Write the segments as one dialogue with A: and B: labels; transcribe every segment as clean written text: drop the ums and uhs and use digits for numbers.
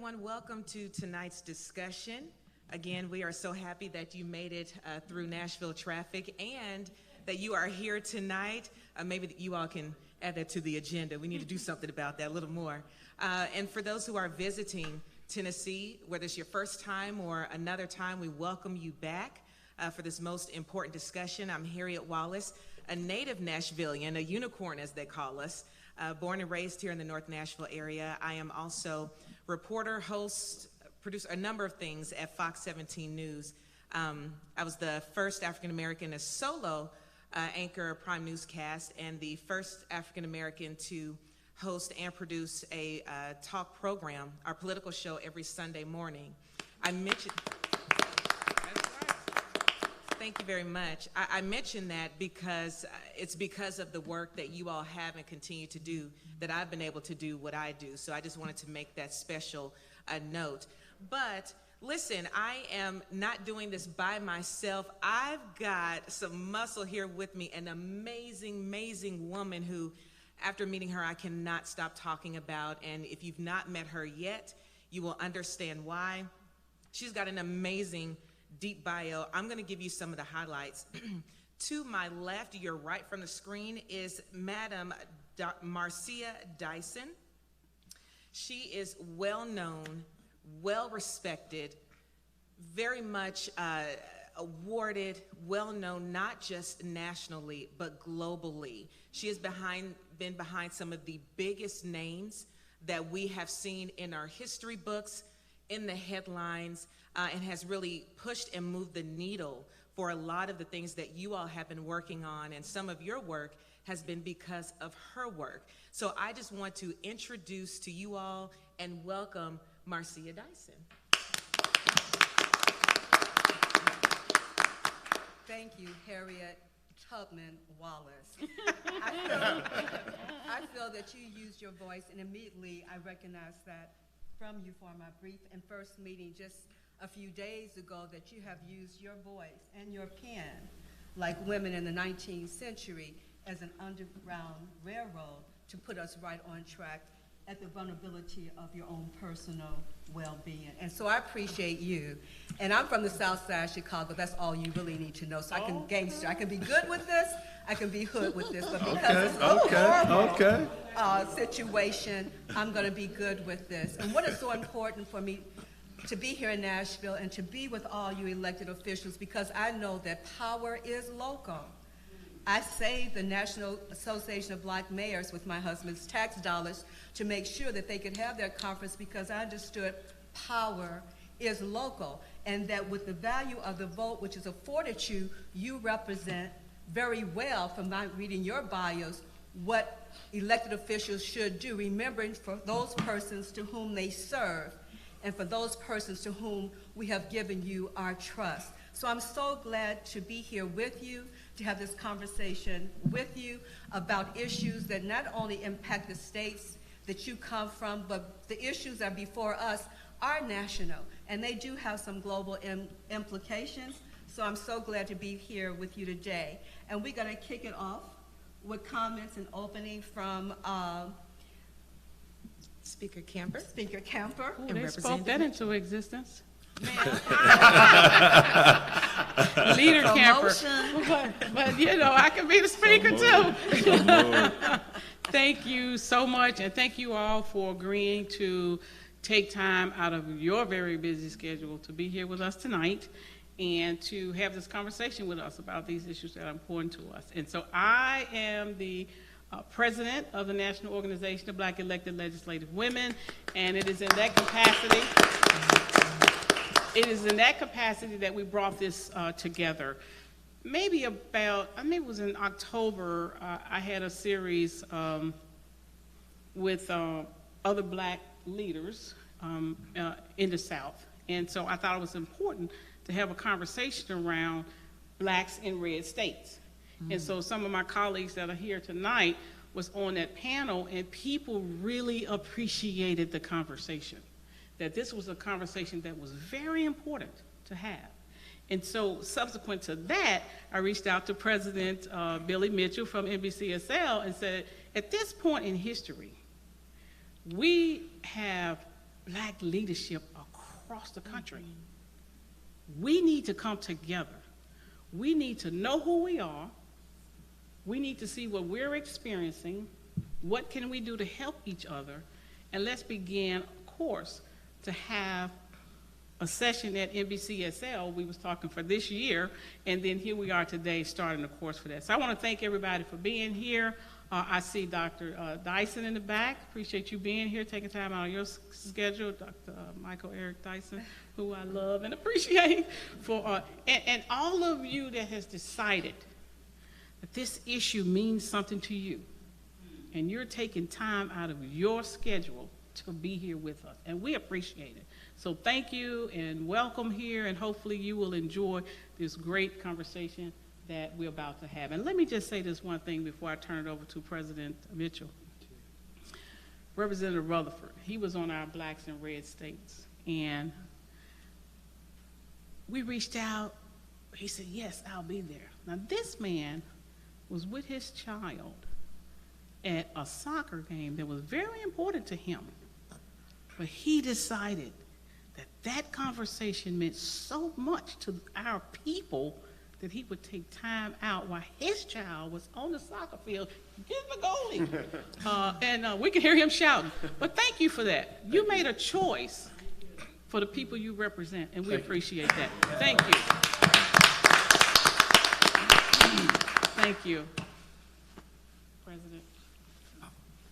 A: everyone. Welcome to tonight's discussion. Again, we are so happy that you made it through Nashville traffic and that you are here tonight. Maybe you all can add that to the agenda. We need to do something about that a little more. And for those who are visiting Tennessee, whether it's your first time or another time, we welcome you back for this most important discussion. I'm Harriet Wallace, a native Nashvilleian, a unicorn as they call us, born and raised here in the North Nashville area. I am also reporter, host, producer, a number of things at Fox 17 News. I was the first African-American, a solo anchor prime newscast, and the first African-American to host and produce a talk program, our political show, every Sunday morning. I mentioned, thank you very much. I mention that because it's because of the work that you all have and continue to do that I've been able to do what I do. So I just wanted to make that special note. But listen, I am not doing this by myself. I've got some muscle here with me, an amazing, amazing woman who, after meeting her, I cannot stop talking about. And if you've not met her yet, you will understand why. She's got an amazing, deep bio. I'm going to give you some of the highlights. To my left, your right from the screen, is Madam Marcia Dyson. She is well-known, well-respected, very much awarded, well-known, not just nationally, but globally. She has been behind some of the biggest names that we have seen in our history books, in the headlines, and has really pushed and moved the needle for a lot of the things that you all have been working on, and some of your work has been because of her work. So I just want to introduce to you all and welcome Marcia Dyson.
B: Thank you, Harriet Tubman Wallace. I feel that you used your voice, and immediately I recognize that from you for my brief and first meeting just a few days ago, that you have used your voice and your pen, like women in the 19th century, as an underground railroad to put us right on track at the vulnerability of your own personal well-being. And so I appreciate you. And I'm from the South Side of Chicago. That's all you really need to know. So I can gangster. I can be good with this. I can be hood with this. But because it's a horrible situation, I'm going to be good with this. And what is so important for me to be here in Nashville and to be with all you elected officials, because I know that power is local. I saved the National Association of Black Mayors with my husband's tax dollars to make sure that they could have their conference, because I understood power is local, and that with the value of the vote, which is afforded you, you represent very well, from my reading your bios, what elected officials should do, remembering for those persons to whom they serve and for those persons to whom we have given you our trust. So I'm so glad to be here with you, to have this conversation with you about issues that not only impact the states that you come from, but the issues that are before us are national, and they do have some global implications. So I'm so glad to be here with you today. And we're gonna kick it off with comments and opening from
A: Speaker Camper.
B: Speaker Camper.
C: Ooh, they spoke that into existence. Leader Camper. But you know, I can be the speaker too. Thank you so much, and thank you all for agreeing to take time out of your very busy schedule to be here with us tonight and to have this conversation with us about these issues that are important to us. And so I am the president of the National Organization of Black Elected Legislative Women, and it is in that capacity that we brought this together. Maybe it was in October, I had a series with other black leaders in the South. And so I thought it was important to have a conversation around blacks in red states. And so some of my colleagues that are here tonight was on that panel, and people really appreciated the conversation. That this was a conversation that was very important to have. And so subsequent to that, I reached out to President Billy Mitchell from NBCSL and said, at this point in history, we have black leadership across the country. We need to come together. We need to know who we are. We need to see what we're experiencing. What can we do to help each other? And let's begin, of course, to have a session at NBCSL. We was talking for this year, and then here we are today starting a course for that. So I want to thank everybody for being here. I see Dr. Dyson in the back. Appreciate you being here, taking time out of your schedule. Dr. Michael Eric Dyson, who I love and appreciate, and all of you that has decided that this issue means something to you, and you're taking time out of your schedule to be here with us, and we appreciate it. So thank you and welcome here, and hopefully you will enjoy this great conversation that we're about to have. And let me just say this one thing before I turn it over to President Mitchell. Representative Rutherford, he was on our Blacks in Red States, and we reached out. He said, yes, I'll be there. Now this man was with his child at a soccer game that was very important to him, but he decided that that conversation meant so much to our people that he would take time out while his child was on the soccer field, get the goalie. And we could hear him shouting. But thank you for that. You made a choice for the people you represent, and we appreciate that. Thank you. Thank you, President.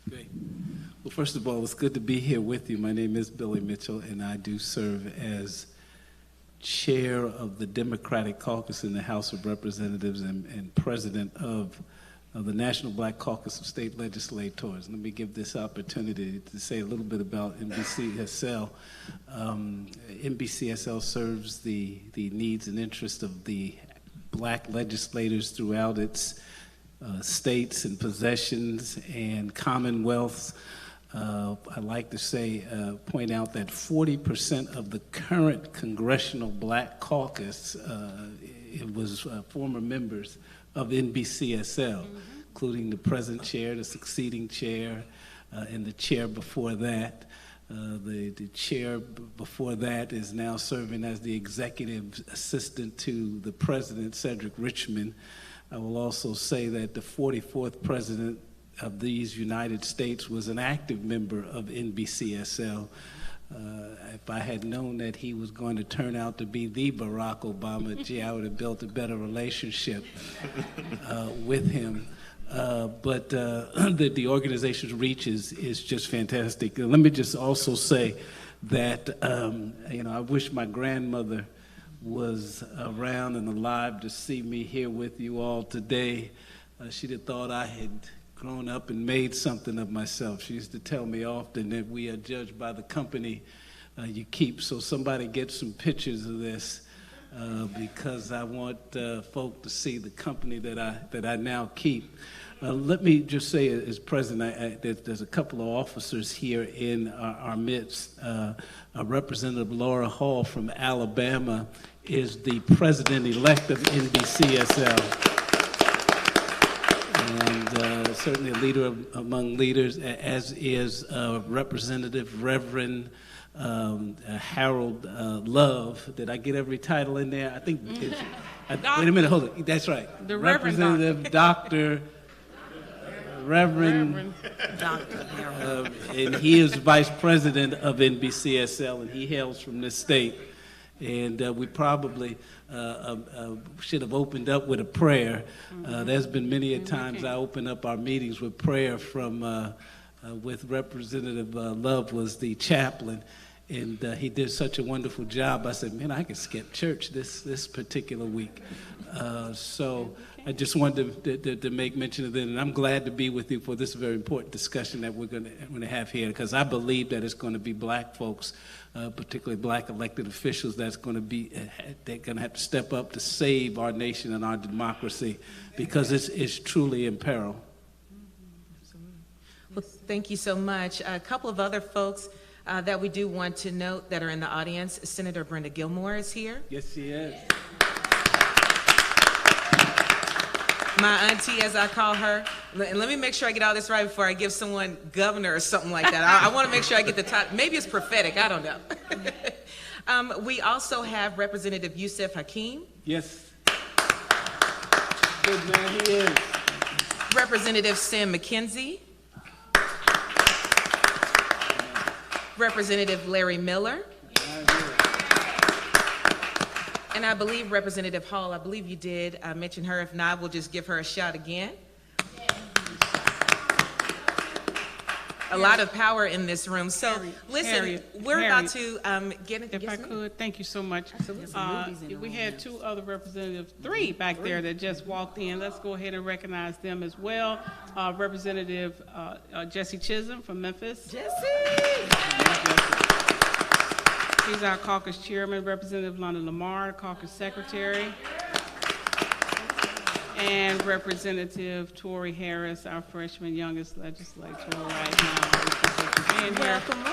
D: Great. Well, first of all, it's good to be here with you. My name is Billy Mitchell, and I do serve as chair of the Democratic Caucus in the House of Representatives and president of the National Black Caucus of State Legislators. Let me give this opportunity to say a little bit about NBCSL. NBCSL serves the needs and interests of the black legislators throughout its states and possessions and commonwealths. I like to say, point out that 40% of the current Congressional Black Caucus, it was former members of NBCSL, including the present chair, the succeeding chair, and the chair before that. The chair before that is now serving as the executive assistant to the president, Cedric Richmond. I will also say that the 44th president of these United States was an active member of NBCSL. If I had known that he was going to turn out to be the Barack Obama, gee, I would have built a better relationship with him. But the organization's reach is just fantastic. Let me just also say that I wish my grandmother was around and alive to see me here with you all today. She'd have thought I had grown up and made something of myself. She used to tell me often that we are judged by the company you keep. So somebody get some pictures of this because I want folk to see the company that I now keep. Let me just say, as president, there's a couple of officers here in our midst. Representative Laura Hall from Alabama is the president-elect of NBCSL. And certainly a leader among leaders, as is Representative Reverend Harold Love. Did I get every title in there? I think, wait a minute, hold it. That's right.
C: The
D: Representative Dr. Reverend
C: Dr. Harold.
D: and he is vice president of NBCSL, and he hails from this state. And we probably should have opened up with a prayer. There's been many a times I open up our meetings with prayer from, with Representative Love was the chaplain, and he did such a wonderful job. I said, man, I could skip church this particular week. So I just wanted to make mention of that, and I'm glad to be with you for this very important discussion that we're going to have here, because I believe that it's going to be black folks, particularly black elected officials, they're going to have to step up to save our nation and our democracy, because it's truly in peril.
A: Well, thank you so much. A couple of other folks that we do want to note that are in the audience. Senator Brenda Gilmore is here.
D: Yes, she is.
A: My auntie, as I call her, And let me make sure I get all this right before I give someone governor or something like that. I want to make sure I get the top. Maybe it's prophetic. I don't know. We also have Representative Yusef Hakeem.
D: Yes. Good man, he is.
A: Representative Sam McKenzie. Representative Larry Miller. And I believe Representative Hall, I believe you did mention her. If not, we'll just give her a shout again. A lot of power in this room. So listen, we're about to get into.
C: If I could, thank you so much. We had two other representatives, three back there that just walked in. Let's go ahead and recognize them as well. Representative Jesse Chisholm from Memphis.
A: Jesse!
C: He's our caucus chairman. Representative London Lamar, caucus secretary. And Representative Tory Harris, our freshman youngest legislator right now.
A: Welcome.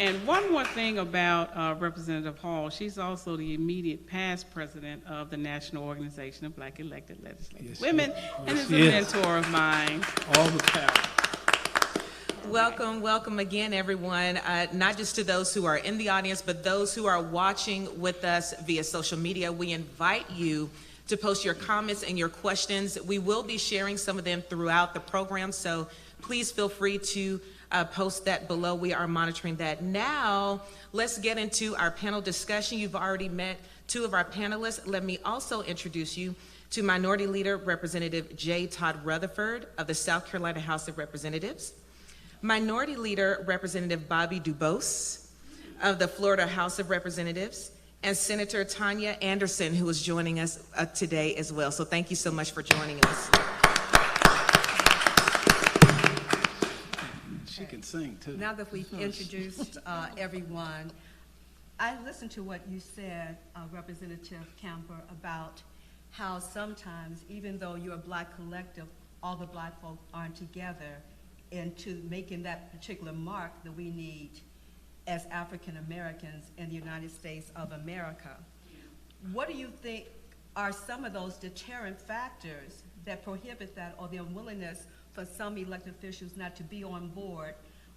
C: And one more thing about Representative Hall, she's also the immediate past president of the National Organization of Black Elected Legislators Women, and is a mentor of mine.
D: All the power.
A: Welcome, welcome again, everyone, not just to those who are in the audience, but those who are watching with us via social media. We invite you to post your comments and your questions. We will be sharing some of them throughout the program, so please feel free to post that below. We are monitoring that. Now, let's get into our panel discussion. You've already met two of our panelists. Let me also introduce you to Minority Leader Representative J. Todd Rutherford of the South Carolina House of Representatives, Minority Leader Representative Bobby Dubose of the Florida House of Representatives, and Senator Tanya Anderson, who is joining us today as well. So thank you so much for joining us.
D: She can sing too.
B: Now that we've introduced everyone, I listened to what you said, Representative Camper, about how sometimes, even though you're a Black collective, all the Black folk aren't together into making that particular mark that we need as African Americans in the United States of America. What do you think are some of those deterrent factors that prohibit that, or the unwillingness for some elected officials not to be on board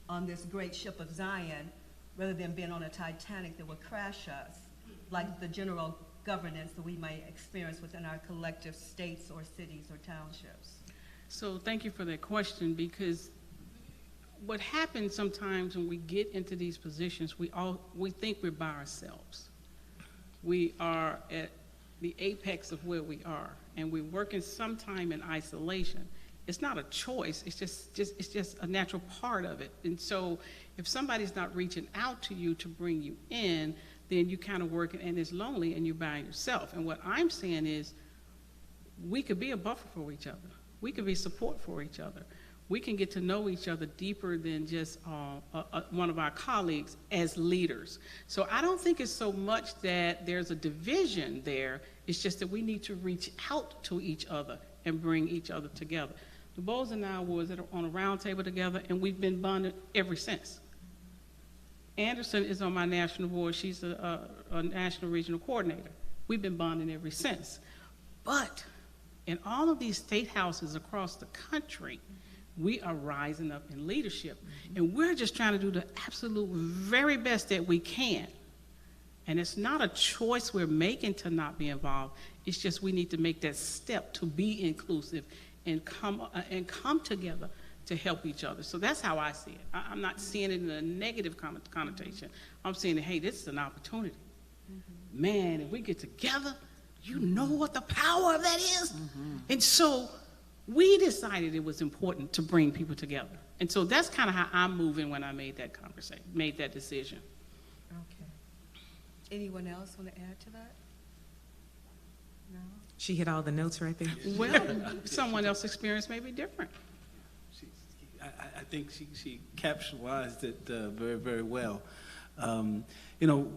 B: on this great ship of Zion, rather than being on a Titanic that would crash us, like the general governance that we might experience within our collective states or cities or townships?
C: So thank you for that question, because what happens sometimes when we get into these positions, we think we're by ourselves. We are at the apex of where we are, and we're working sometime in isolation. It's not a choice. It's just a natural part of it. And so, if somebody's not reaching out to you to bring you in, then you kind of work, and it's lonely, and you're by yourself. And what I'm saying is, we could be a buffer for each other. We could be support for each other. We can get to know each other deeper than just one of our colleagues as leaders. So I don't think it's so much that there's a division there. It's just that we need to reach out to each other and bring each other together. DuBose and I was on a round table together, and we've been bonded ever since. Anderson is on my national board. She's a national regional coordinator. We've been bonding ever since. But in all of these state houses across the country, we are rising up in leadership, and we're just trying to do the absolute very best that we can. And it's not a choice we're making to not be involved. It's just we need to make that step to be inclusive and come together to help each other. So that's how I see it. I'm not seeing it in a negative connotation. I'm saying, hey, this is an opportunity. Mm-hmm. Man, if we get together, you know what the power of that is? Mm-hmm. And so we decided it was important to bring people together. And so that's kind of how I'm moving when I made that conversation, made that decision.
B: Okay. Anyone else want to add to that? No?
A: She hit all the notes right there.
C: Well, someone else's experience may be different.
D: I think she capitalized it very, very well. You know,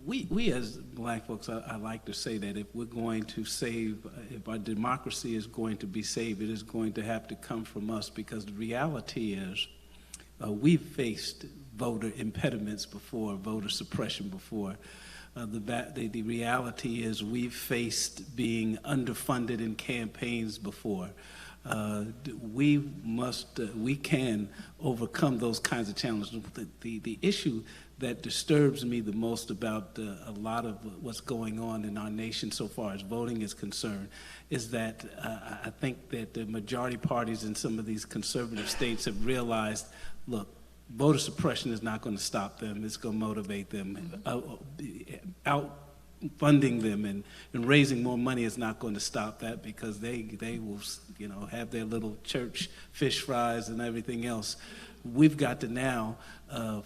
D: we as Black folks, I like to say that if we're going to save, if our democracy is going to be saved, it is going to have to come from us, because the reality is we've faced voter impediments before, voter suppression before. The reality is we've faced being underfunded in campaigns before. we can overcome those kinds of challenges. The issue that disturbs me the most about a lot of what's going on in our nation so far as voting is concerned is that I think that the majority parties in some of these conservative states have realized, look, voter suppression is not going to stop them. It's going to motivate them. Funding them and raising more money is not going to stop that, because they will, have their little church fish fries and everything else. We've got to now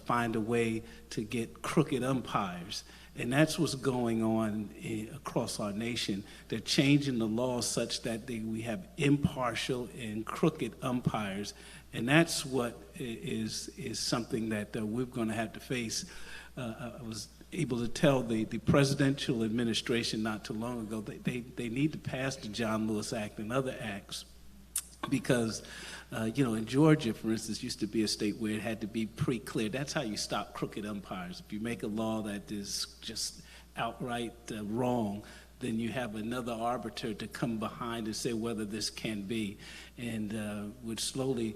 D: find a way to get crooked umpires. And that's what's going on across our nation. They're changing the law such that we have impartial and crooked umpires. And that's what is something that we're going to have to face. I was able to tell the presidential administration not too long ago they need to pass the John Lewis Act and other acts, because in Georgia, for instance, used to be a state where it had to be pre-cleared. That's how you stop crooked umpires. If you make a law that is just outright wrong, then you have another arbiter to come behind and say whether this can be. And we're slowly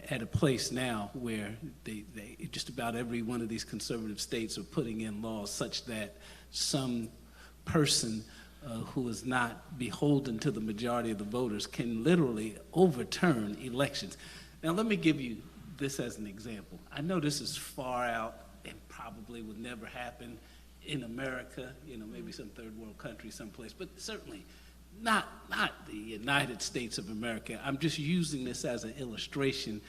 D: at a place now where they just about every one of these conservative states are putting in laws such that some person who is not beholden to the majority of the voters can literally overturn elections. Now, let me give you this as an example. I know this is far out and probably would never happen in America, maybe some third world country someplace, but certainly not the United States of America. I'm just using this as an illustration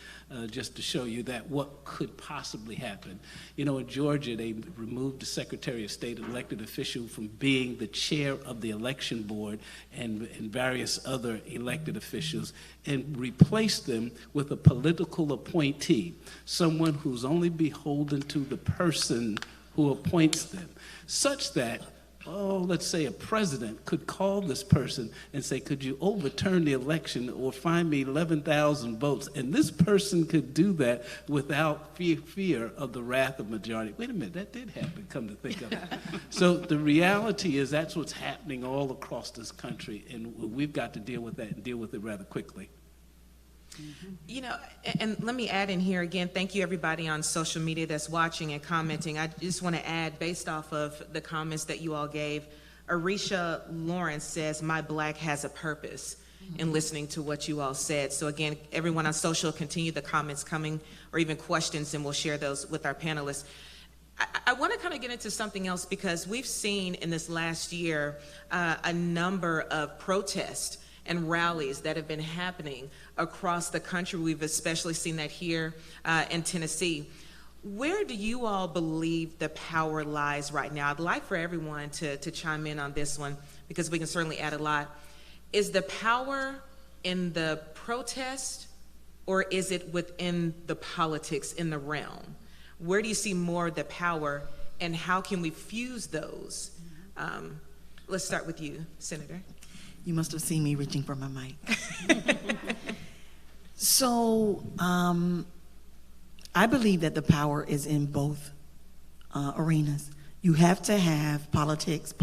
D: just to show you that what could possibly happen. In Georgia, they removed the Secretary of State, an elected official, from being the chair of the election board and various other elected officials, and replaced them with a political appointee, someone who's only beholden to the person who appoints them, such that let's say a president could call this person and say, could you overturn the election or find me 11,000 votes? And this person could do that without fear of the wrath of majority. Wait a minute, that did happen, come to think of it. So the reality is that's what's happening all across this country, and we've got to deal with that and deal with it rather quickly.
A: And let me add in here again, thank you everybody on social media that's watching and commenting. I just want to add, based off of the comments that you all gave, Arisha Lawrence says, my black has a purpose, in listening to what you all said. So again, everyone on social, continue the comments coming, or even questions, and we'll share those with our panelists. I want to kind of get into something else, because we've seen in this last year a number of protests and rallies that have been happening across the country. We've especially seen that here in Tennessee. Where do you all believe the power lies right now? I'd like for everyone to chime in on this one, because we can certainly add a lot. Is the power in the protest, or is it within the politics in the realm? Where do you see more of the power, and how can we fuse those? Let's start with you, Senator.
E: You must have seen me reaching for my mic. So I believe that the power is in both arenas. You have to have politics,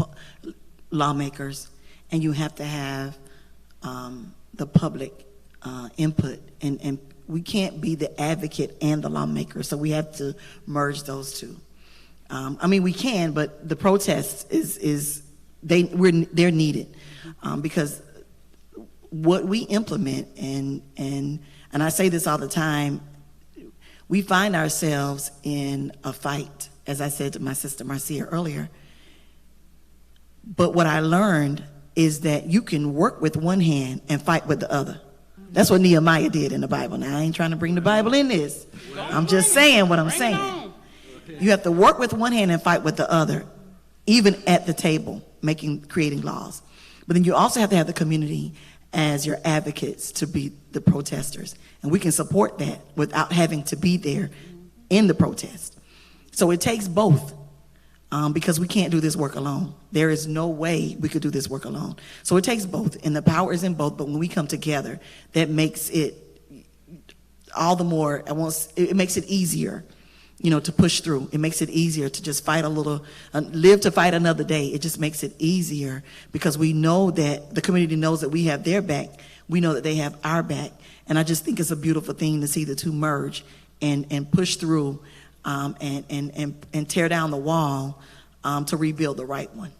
E: lawmakers, and you have to have the public input. And we can't be the advocate and the lawmaker, so we have to merge those two. We can, but the protest they're needed. Because what we implement, and I say this all the time, we find ourselves in a fight, as I said to my sister Marcia earlier. But what I learned is that you can work with one hand and fight with the other. That's what Nehemiah did in the Bible. Now, I ain't trying to bring the Bible in this. I'm just saying what I'm saying. You have to work with one hand and fight with the other, even at the table, creating laws. But then you also have to have the community as your advocates to be the protesters. And we can support that without having to be there in the protest. So it takes both, because we can't do this work alone. There is no way we could do this work alone. So it takes both, and the power is in both. But when we come together, that makes it all the more, it makes it easier, to push through. It makes it easier to just fight a little, live to fight another day. It just makes it easier, because we know that the community knows that we have their back. we know that they have our back. And I just think it's a beautiful thing to see the two merge and push through and tear down the wall to rebuild the right one.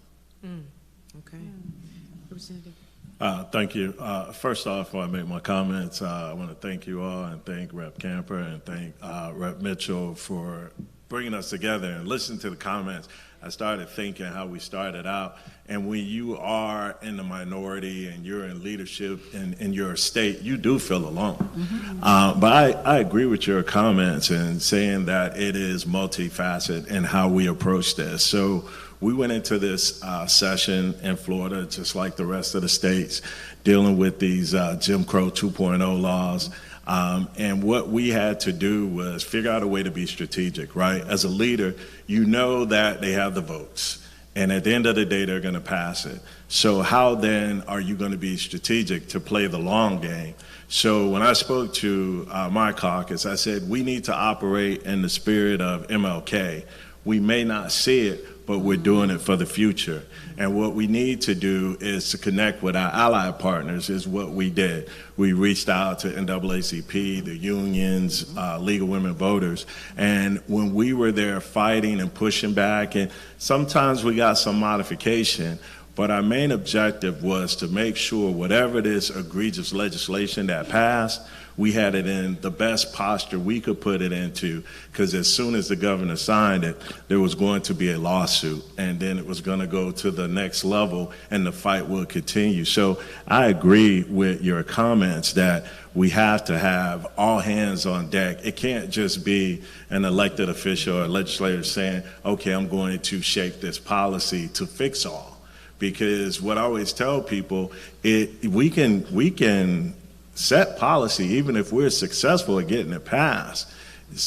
A: Okay. Representative.
F: Thank you. First off, before I make my comments, I want to thank you all and thank Rep. Camper and thank Rep. Mitchell for bringing us together and listening to the comments. I started thinking how we started out, and when you are in the minority and you're in leadership in your state, you do feel alone. But I agree with your comments and saying that it is multifaceted in how we approach this. So we went into this session in Florida, just like the rest of the states, dealing with these Jim Crow 2.0 laws. And what we had to do was figure out a way to be strategic, right? As a leader, you know that they have the votes, and at the end of the day, they're going to pass it. So how then are you going to be strategic to play the long game? So when I spoke to my caucus, I said, we need to operate in the spirit of MLK. We may not see it, but we're doing it for the future. And what we need to do is to connect with our allied partners is what we did. We reached out to NAACP, the unions, League of Women Voters. And when we were there fighting and pushing back, and sometimes we got some modification, but our main objective was to make sure whatever this egregious legislation that passed, we had it in the best posture we could put it into, because as soon as the governor signed it, there was going to be a lawsuit, and then it was going to go to the next level, and the fight will continue. So I agree with your comments that we have to have all hands on deck. It can't just be an elected official or legislator saying, okay, I'm going to shape this policy to fix all. Because what I always tell people, we can set policy even if we're successful at getting it passed.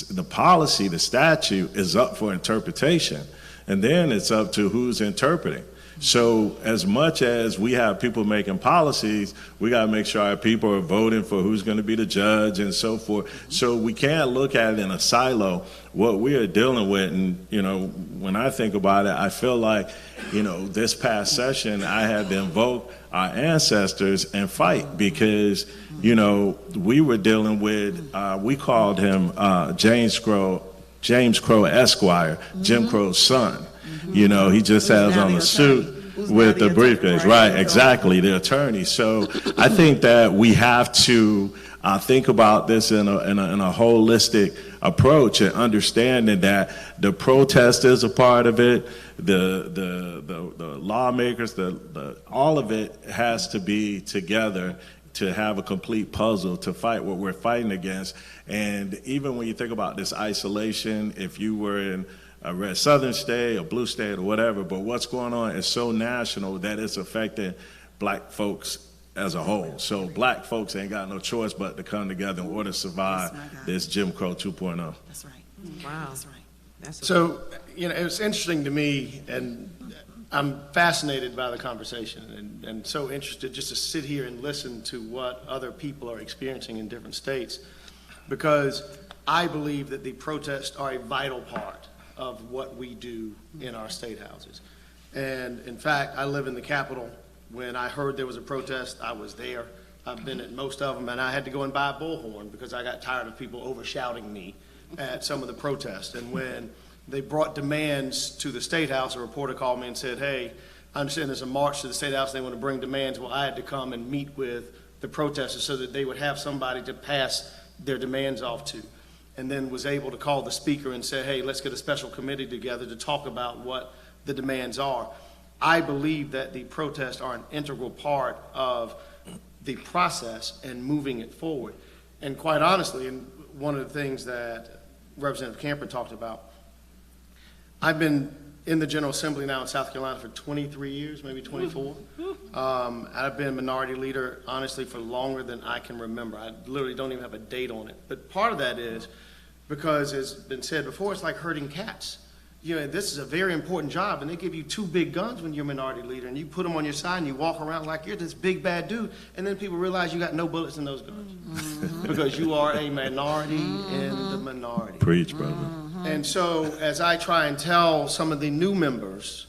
F: The policy, the statute is up for interpretation, and then it's up to who's interpreting. So as much as we have people making policies, we got to make sure our people are voting for who's going to be the judge and so forth. So we can't look at it in a silo. What we are dealing with, and when I think about it, I feel like, this past session I had to invoke our ancestors and fight, because, we were dealing with, we called him James Crow Esquire, Jim Crow's son. He just has on the suit with the briefcase. Right, exactly, the attorney. So I think that we have to think about this in a holistic approach, and understanding that the protest is a part of it, the lawmakers, all of it has to be together to have a complete puzzle to fight what we're fighting against. And even when you think about this isolation, if you were in a red southern state, a blue state, or whatever, but what's going on is so national that it's affecting black folks as a whole. So black folks ain't got no choice but to come together in order to survive this Jim Crow 2.0.
E: That's right.
A: Wow.
E: That's right.
G: So, it was interesting to me, and I'm fascinated by the conversation and so interested just to sit here and listen to what other people are experiencing in different states, because I believe that the protests are a vital part of what we do in our state houses. And in fact, I live in the Capitol. When I heard there was a protest, I was there. I've been at most of them, and I had to go and buy a bullhorn because I got tired of people over-shouting me at some of the protests. And when they brought demands to the State House, a reporter called me and said, hey, I understand there's a march to the State House, and they want to bring demands. Well, I had to come and meet with the protesters so that they would have somebody to pass their demands off to, and then was able to call the speaker and say, hey, let's get a special committee together to talk about what the demands are. I believe that the protests are an integral part of the process and moving it forward. And quite honestly, and one of the things that Representative Camper talked about, I've been in the General Assembly now in South Carolina for 23 years, maybe 24. I've been minority leader, honestly, for longer than I can remember. I literally don't even have a date on it. But part of that is because, as has been said before, it's like herding cats. This is a very important job, and they give you two big guns when you're a minority leader, and you put them on your side, and you walk around like you're this big bad dude, and then people realize you got no bullets in those guns because you are a minority in the minority.
F: Preach, brother.
G: And so as I try and tell some of the new members,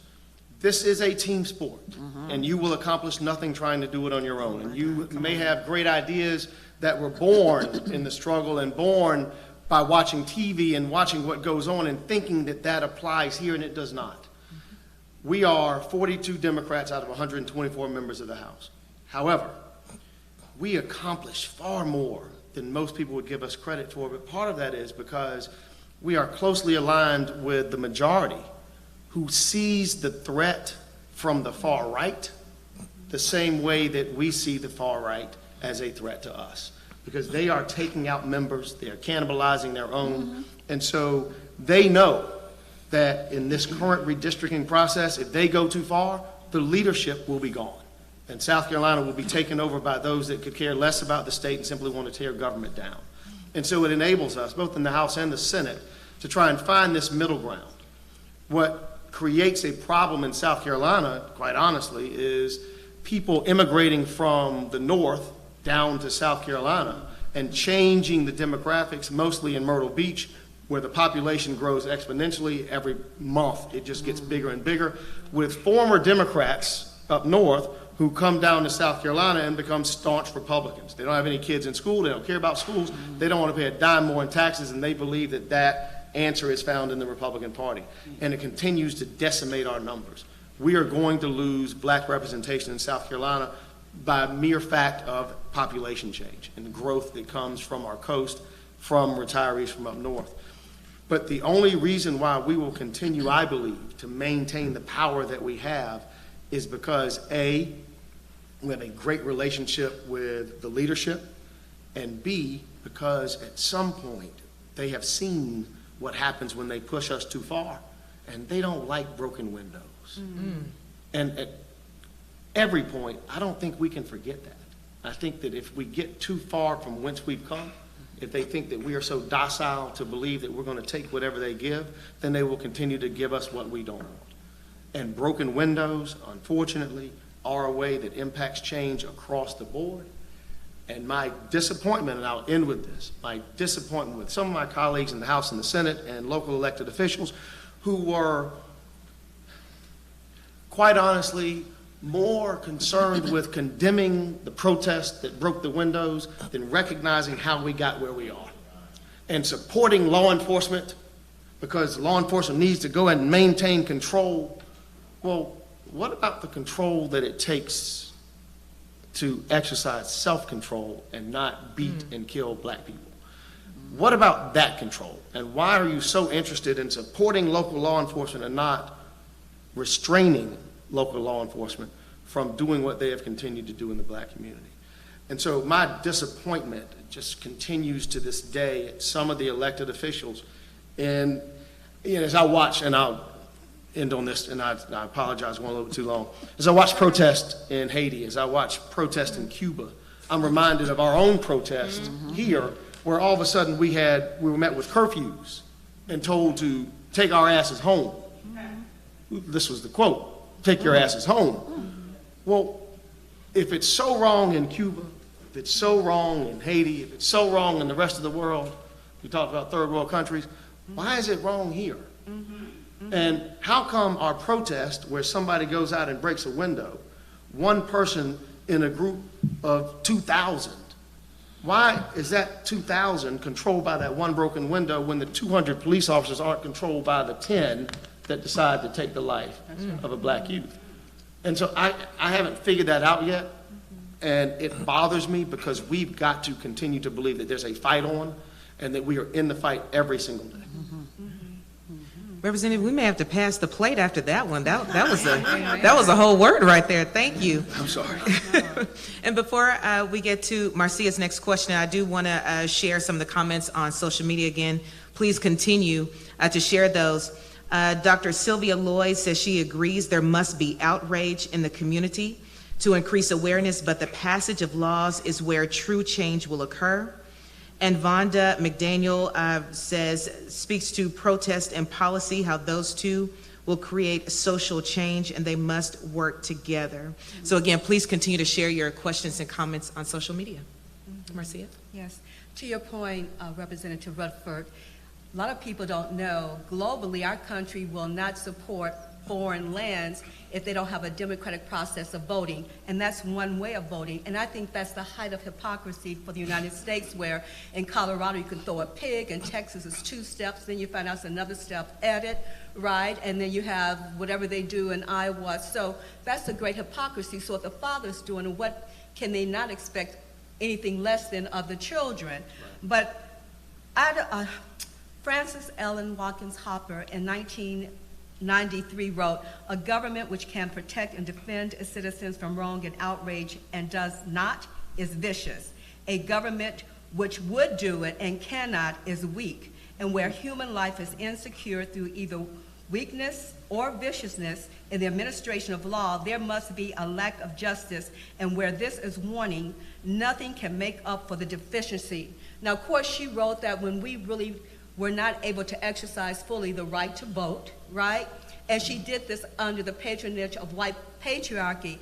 G: this is a team sport, and you will accomplish nothing trying to do it on your own. And you may have great ideas that were born in the struggle and born by watching TV and watching what goes on and thinking that that applies here, and it does not. We are 42 Democrats out of 124 members of the House. However, we accomplish far more than most people would give us credit for, but part of that is because we are closely aligned with the majority who sees the threat from the far right the same way that we see the far right as a threat to us, because they are taking out members, they are cannibalizing their own, and so they know that in this current redistricting process, if they go too far, the leadership will be gone. And South Carolina will be taken over by those that could care less about the state and simply want to tear government down. And so it enables us, both in the House and the Senate, to try and find this middle ground. What creates a problem in South Carolina, quite honestly, is people immigrating from the north down to South Carolina and changing the demographics, mostly in Myrtle Beach, where the population grows exponentially every month. It just gets bigger and bigger, with former Democrats up north who come down to South Carolina and become staunch Republicans. They don't have any kids in school, they don't care about schools, they don't want to pay a dime more in taxes, and they believe that that answer is found in the Republican Party. And it continues to decimate our numbers. We are going to lose black representation in South Carolina by mere fact of population change and the growth that comes from our coast, from retirees from up north. But the only reason why we will continue, I believe, to maintain the power that we have is because, A, we have a great relationship with the leadership, and B, because at some point they have seen what happens when they push us too far, and they don't like broken windows. And at every point, I don't think we can forget that. I think that if we get too far from whence we've come, if they think that we are so docile to believe that we're going to take whatever they give, then they will continue to give us what we don't want. And broken windows, unfortunately, are a way that impacts change across the board. And my disappointment, and I'll end with this, my disappointment with some of my colleagues in the House and the Senate and local elected officials who were, quite honestly, more concerned with condemning the protest that broke the windows than recognizing how we got where we are. And supporting law enforcement because law enforcement needs to go and maintain control. Well, what about the control that it takes to exercise self-control and not beat and kill black people? What about that control? And why are you so interested in supporting local law enforcement and not restraining local law enforcement from doing what they have continued to do in the black community? And so my disappointment just continues to this day at some of the elected officials. And as I watch, and I'll end on this, and I apologize, going a little bit too long. As I watch protest in Haiti, as I watch protest in Cuba, I'm reminded of our own protest here, where all of a sudden we were met with curfews and told to take our asses home. This was the quote, "Take your asses home." Well, if it's so wrong in Cuba, if it's so wrong in Haiti, if it's so wrong in the rest of the world, we talked about third world countries, why is it wrong here? And how come our protest, where somebody goes out and breaks a window, one person in a group of 2,000, why is that 2,000 controlled by that one broken window when the 200 police officers aren't controlled by the 10 that decide to take the life of a black youth? And so I haven't figured that out yet, and it bothers me because we've got to continue to believe that there's a fight on and that we are in the fight every single day.
A: Representative, we may have to pass the plate after that one. That was a whole word right there. Thank you.
G: I'm sorry.
A: And before we get to Marcia's next question, I do want to share some of the comments on social media again. Please continue to share those. Dr. Sylvia Lloyd says she agrees there must be outrage in the community to increase awareness, but the passage of laws is where true change will occur. And Vonda McDaniel speaks to protest and policy, how those two will create social change and they must work together. So again, please continue to share your questions and comments on social media. Marcia?
B: Yes, to your point, Representative Rutherford, a lot of people don't know, globally, our country will not support foreign lands if they don't have a democratic process of voting. And that's one way of voting. And I think that's the height of hypocrisy for the United States, where in Colorado you can throw a pig, in Texas it's 2 steps, then you find out it's another step added, right? And then you have whatever they do in Iowa. So that's a great hypocrisy. So if the father's doing it, what can they not expect anything less than of the children? But Frances Ellen Watkins Hopper in 1993 wrote, "A government which can protect and defend its citizens from wrong and outrage and does not is vicious. A government which would do it and cannot is weak. And where human life is insecure through either weakness or viciousness in the administration of law, there must be a lack of justice. And where this is wanting, nothing can make up for the deficiency." Now, of course, she wrote that when we really were not able to exercise fully the right to vote, right? And she did this under the patronage of white patriarchy.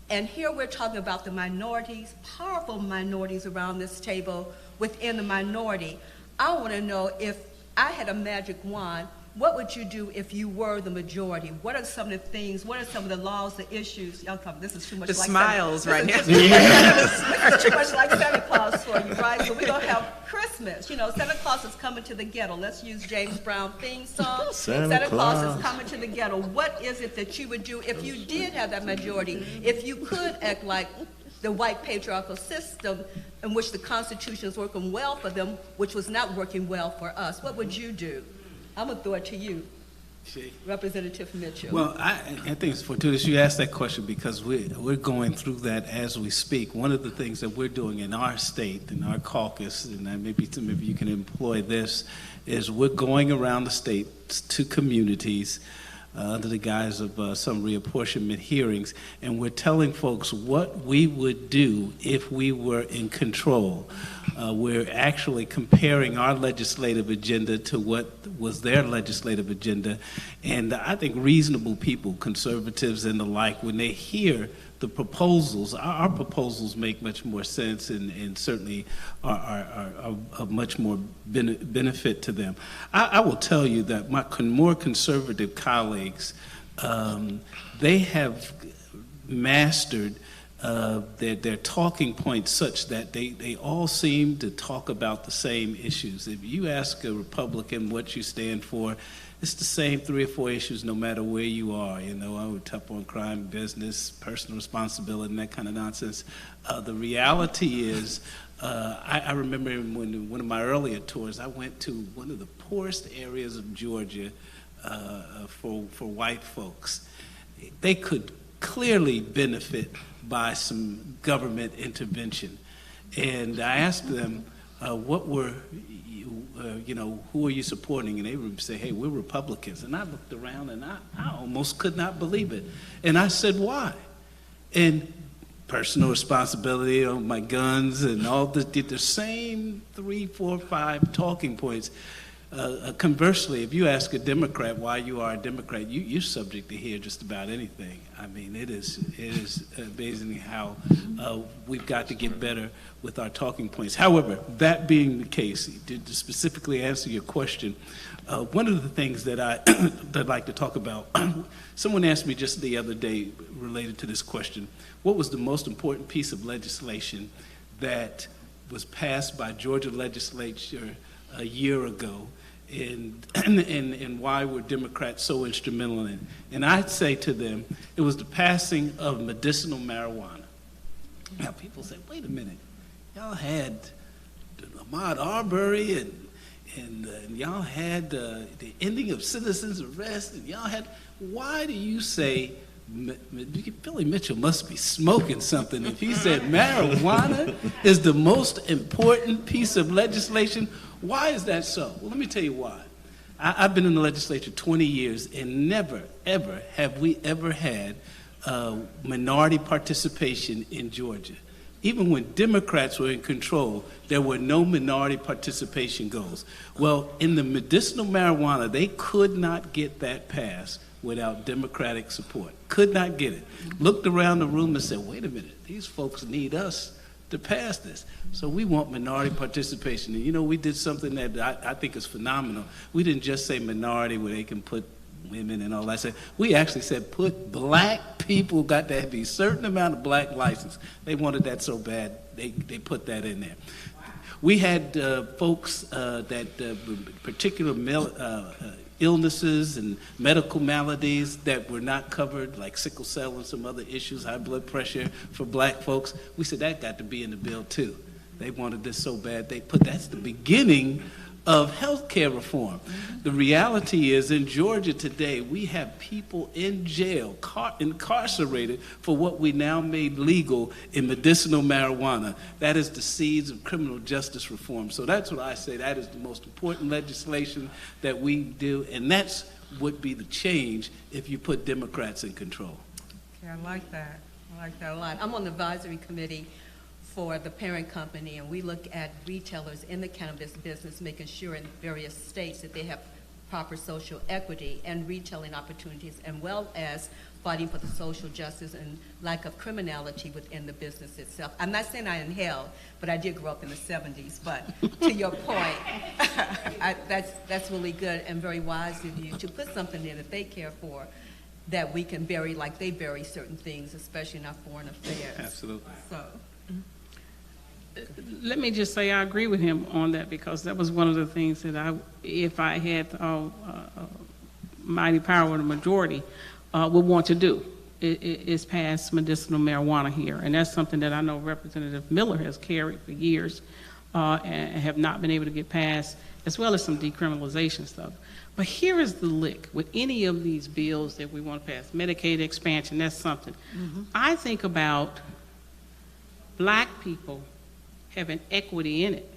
B: And here we're talking about the minorities, powerful minorities around this table within the minority. I want to know, if I had a magic wand, what would you do if you were the majority? What are some of the things, what are some of the laws, the issues? Y'all come, this is too much
A: The
B: like
A: smiles right now.
B: This is too much like Santa Claus for you, right? So we're going to have Christmas. You know, Santa Claus is coming to the ghetto. Let's use James Brown theme song. Santa Claus is coming to the ghetto. What is it that you would do if you did have that majority? If you could act like the white patriarchal system in which the Constitution is working well for them, which was not working well for us, what would you do? I'm going to throw it to you, Representative Mitchell.
D: Well, I think it's fortuitous you asked that question, because we're going through that as we speak. One of the things that we're doing in our state, in our caucus, and maybe some of you can employ this, is we're going around the state to communities under the guise of some reapportionment hearings, and we're telling folks what we would do if we were in control. We're actually comparing our legislative agenda to what was their legislative agenda, and I think reasonable people, conservatives and the like, when they hear the proposals, our proposals make much more sense and certainly are of much more benefit to them. I will tell you that my more conservative colleagues, they have mastered their talking points such that they all seem to talk about the same issues. If you ask a Republican what you stand for, it's the same 3 or 4 issues no matter where you are. You know, I would touch on crime, business, personal responsibility, and that kind of nonsense. The reality is, I remember when one of my earlier tours, I went to one of the poorest areas of Georgia for white folks. They could clearly benefit by some government intervention. And I asked them, what were who are you supporting? And they would say, hey, we're Republicans. And I looked around and I almost could not believe it. And I said, why? And personal responsibility on my guns and all the same 3, 4, 5 talking points. Conversely, if you ask a Democrat why you are a Democrat, you're subject to hear just about anything. I mean, it is amazing how we've got to get better with our talking points. However, that being the case, to specifically answer your question, one of the things that I'd like to talk about, someone asked me just the other day related to this question, what was the most important piece of legislation that was passed by Georgia legislature a year ago, and why were Democrats so instrumental in it? And I'd say to them, it was the passing of medicinal marijuana. Now people say, wait a minute, y'all had Ahmaud Arbery and y'all had the ending of citizens' arrest, and y'all had, why do you say, Billy Mitchell must be smoking something if he said marijuana is the most important piece of legislation? Why is that so? Well, let me tell you why. I've been in the legislature 20 years, and never, ever have we ever had minority participation in Georgia. Even when Democrats were in control, there were no minority participation goals. Well, in the medicinal marijuana, they could not get that passed without Democratic support. Could not get it. Looked around the room and said, wait a minute, these folks need us to pass this. So we want minority participation. And you know, we did something that I think is phenomenal. We didn't just say minority where they can put women and all that. So we actually said put black people, got to be a certain amount of black license. They wanted that so bad, they put that in there. We had folks that particular illnesses and medical maladies that were not covered, like sickle cell and some other issues, high blood pressure for black folks. We said that got to be in the bill too. They wanted this so bad, that's the beginning of health care reform. The reality is in Georgia today, we have people in jail, incarcerated for what we now made legal in medicinal marijuana. That is the seeds of criminal justice reform. So that's what I say, that is the most important legislation that we do, and that's would be the change if you put Democrats in control.
B: Okay, I like that. I like that a lot. I'm on the advisory committee for the parent company, and we look at retailers in the cannabis business, making sure in various states that they have proper social equity and retailing opportunities, as well as fighting for the social justice and lack of criminality within the business itself. I'm not saying I inhaled, but I did grow up in the 70s. But to your point, that's really good and very wise of you to put something in that they care for, that we can bury like they bury certain things, especially in our foreign affairs.
D: Absolutely.
B: So.
C: Let me just say I agree with him on that, because that was one of the things that if I had mighty power of the majority, would want to do, is pass medicinal marijuana here. And that's something that I know Representative Miller has carried for years and have not been able to get passed, as well as some decriminalization stuff. But here is the lick with any of these bills that we want to pass. Medicaid expansion, that's something. I think about black people having equity in it.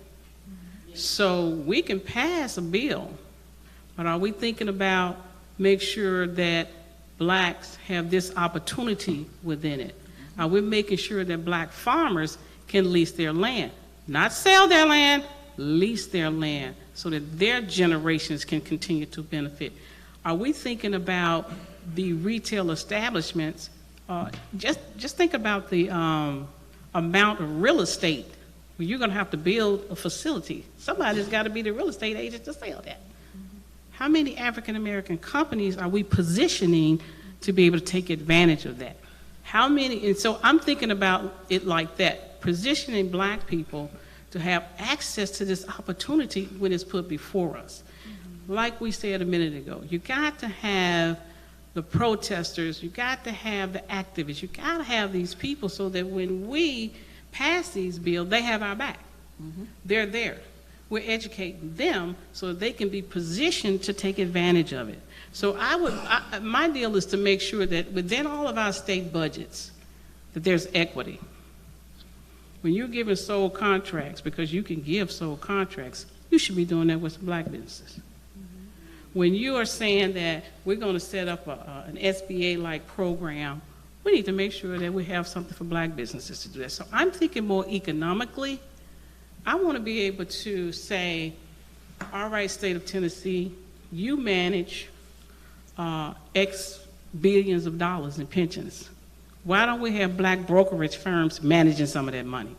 C: So we can pass a bill, but are we thinking about make sure that blacks have this opportunity within it? Are we making sure that black farmers can lease their land? Not sell their land, lease their land, so that their generations can continue to benefit. Are we thinking about the retail establishments? Just think about the amount of real estate. Well, you're going to have to build a facility. Somebody's got to be the real estate agent to sell that. How many African American companies are we positioning to be able to take advantage of that? How many? And so I'm thinking about it like that, positioning black people to have access to this opportunity when it's put before us. Like we said a minute ago, you got to have the protesters, you got to have the activists, you got to have these people so that when we pass these bills, they have our back. They're there. We're educating them so they can be positioned to take advantage of it. So my deal is to make sure that within all of our state budgets, that there's equity. When you're giving sole contracts, because you can give sole contracts, you should be doing that with black businesses. When you are saying that we're going to set up an SBA-like program, we need to make sure that we have something for black businesses to do that. So I'm thinking more economically. I want to be able to say, all right, state of Tennessee, you manage X billions of dollars in pensions. Why don't we have black brokerage firms managing some of that money?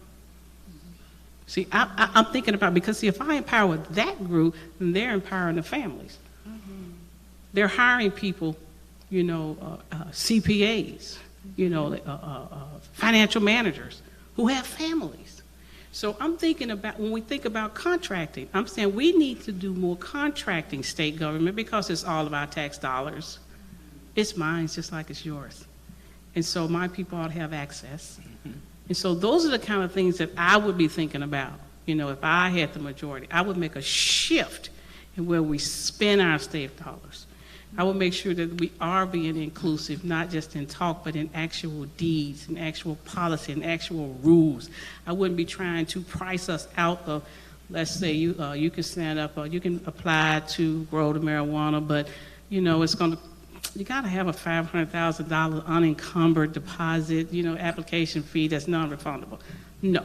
C: See, I'm thinking about, because see, if I empower that group, then they're empowering the families. They're hiring people, CPAs, financial managers who have families. So I'm thinking about, when we think about contracting, I'm saying we need to do more contracting, state government, because it's all of our tax dollars. It's mine just like it's yours. And so my people ought to have access. And so those are the kind of things that I would be thinking about. If I had the majority, I would make a shift in where we spend our state dollars. I will make sure that we are being inclusive, not just in talk, but in actual deeds, in actual policy, in actual rules. I wouldn't be trying to price us out of, let's say, you can stand up, you can apply to grow the marijuana, but it's going to, you got to have a $500,000 unencumbered deposit, application fee that's non-refundable. No.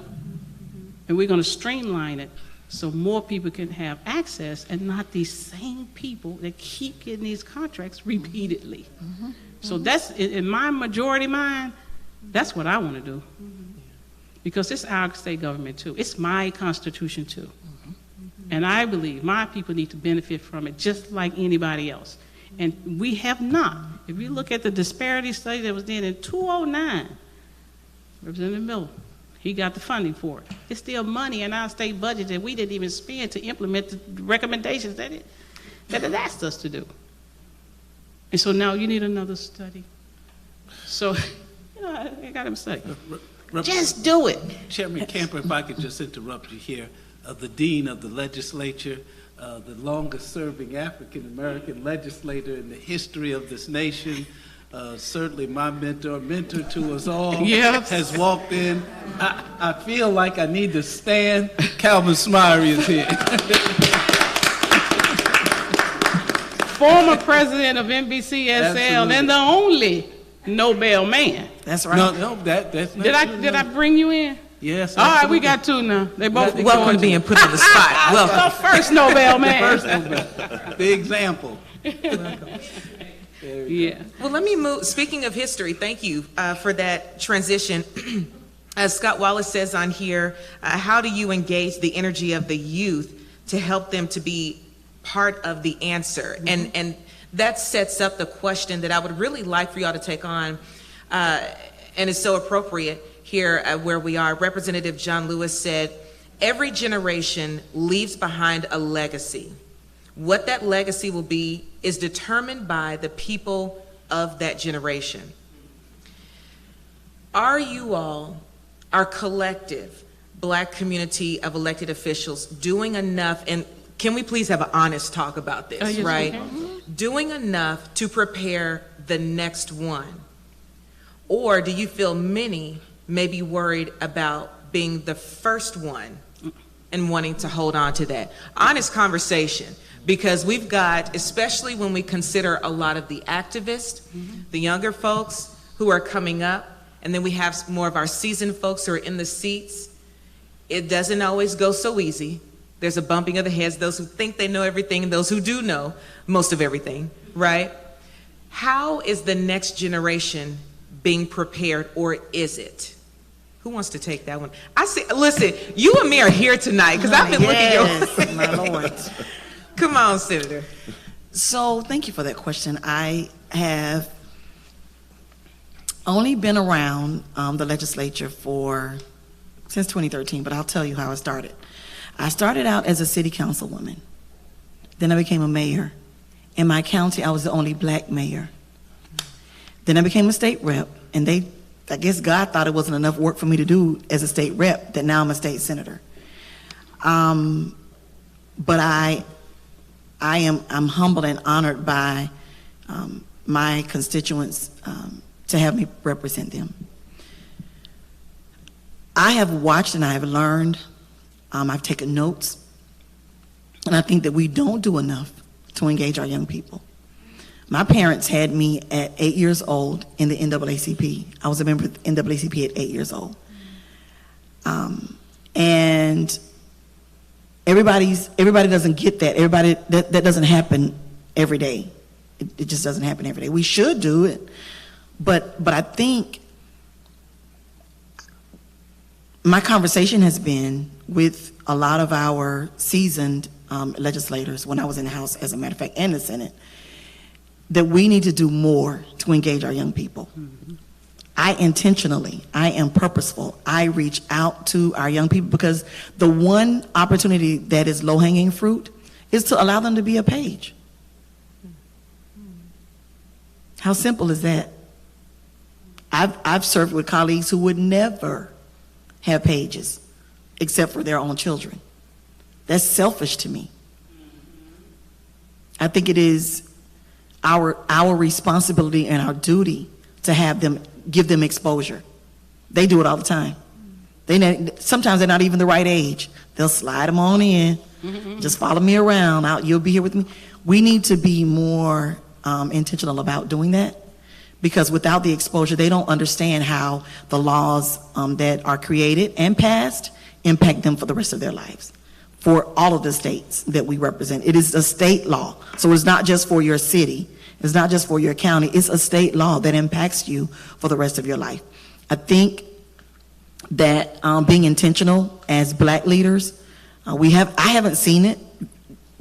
C: And we're going to streamline it so more people can have access, and not these same people that keep getting these contracts repeatedly. So that's, in my majority mind, that's what I want to do. Because it's our state government too. It's my constitution too. And I believe my people need to benefit from it just like anybody else. And we have not. If you look at the disparity study that was done in 2009, Representative Miller, he got the funding for it. It's still money in our state budget that we didn't even spend to implement the recommendations that it asked us to do. And so now you need another study. So, I got him study. Just do it.
D: Chairman Camper, if I could just interrupt you here. The Dean of the Legislature, the longest-serving African-American legislator in the history of this nation, certainly my mentor to us all,
C: Yes.
D: has walked in. I feel like I need to stand. Calvin Smyrie is here.
C: Former president of NBCSL
D: Absolutely.
C: and the only Nobel man.
E: That's right.
D: No, that's not true,
C: Did
D: no.
C: I bring you in?
D: Yes.
C: All right,
D: absolutely.
C: we got two now. They both
A: Welcome being put on the spot. Welcome.
C: the first Nobel man.
D: First Nobel. The example.
C: Yeah.
A: Well, let me move. Speaking of history, thank you for that transition. As Scott Wallace says on here, how do you engage the energy of the youth to help them to be part of the answer? And that sets up the question that I would really like for y'all to take on, and it's so appropriate here where we are. Representative John Lewis said, every generation leaves behind a legacy. What that legacy will be is determined by the people of that generation. Are you all, our collective Black community of elected officials, doing enough, and can we please have an honest talk about this,
C: Yes, we
A: right?
C: can.
A: Doing enough to prepare the next one? Or do you feel many may be worried about being the first one and wanting to hold on to that? Honest conversation, because we've got, especially when we consider a lot of the activists, the younger folks who are coming up, and then we have more of our seasoned folks who are in the seats. It doesn't always go so easy. There's a bumping of the heads, those who think they know everything and those who do know most of everything, right? How is the next generation being prepared, or is it? Who wants to take that one? I say, listen, you and me are here tonight because I've been looking your way.
E: My Lord.
A: Come on, Senator.
E: So thank you for that question. I have only been around the legislature since 2013, but I'll tell you how I started. I started out as a city councilwoman. Then I became a mayor. In my county, I was the only Black mayor. Then I became a state rep, and I guess God thought it wasn't enough work for me to do as a state rep, that now I'm a state senator. But I'm humbled and honored by my constituents to have me represent them. I have watched and I have learned, I've taken notes, and I think that we don't do enough to engage our young people. My parents had me at 8 years old in the NAACP. I was a member of the NAACP at 8 years old. And everybody doesn't get that. That doesn't happen every day. It just doesn't happen every day. We should do it, but I think my conversation has been with a lot of our seasoned legislators when I was in the House, as a matter of fact, and the Senate, that we need to do more to engage our young people. I am purposeful. I reach out to our young people because the one opportunity that is low-hanging fruit is to allow them to be a page. How simple is that? I've served with colleagues who would never have pages except for their own children. That's selfish to me. I think it is our responsibility and our duty to give them exposure. They do it all the time. Sometimes they're not even the right age. They'll slide them on in. Just follow me around. You'll be here with me. We need to be more intentional about doing that, because without the exposure, they don't understand how the laws that are created and passed impact them for the rest of their lives. For all of the states that we represent, it is a state law. So it's not just for your city. It's not just for your county. It's a state law that impacts you for the rest of your life. I think that being intentional as Black leaders, I haven't seen it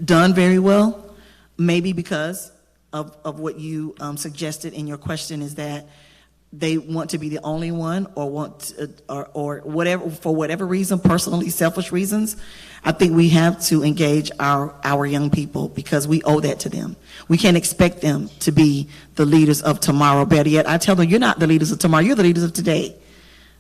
E: done very well, maybe because of what you suggested in your question is that they want to be the only one, or or whatever, for whatever reason, personally selfish reasons. I think we have to engage our young people, because we owe that to them. We can't expect them to be the leaders of tomorrow. Better yet, I tell them, you're not the leaders of tomorrow, you're the leaders of today.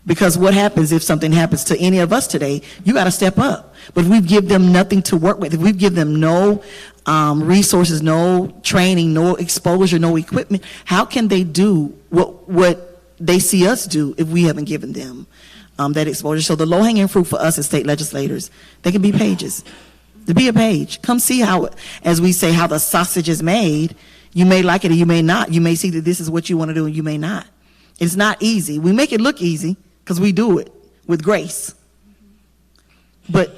E: Because what happens if something happens to any of us today? You got to step up. But if we give them nothing to work with, if we give them no resources, no training, no exposure, no equipment, how can they do what they see us do if we haven't given them that exposure? So the low-hanging fruit for us as state legislators, they can be pages. To be a page. Come see how, as we say, how the sausage is made. You may like it or you may not. You may see that this is what you want to do and you may not. It's not easy. We make it look easy because we do it with grace. But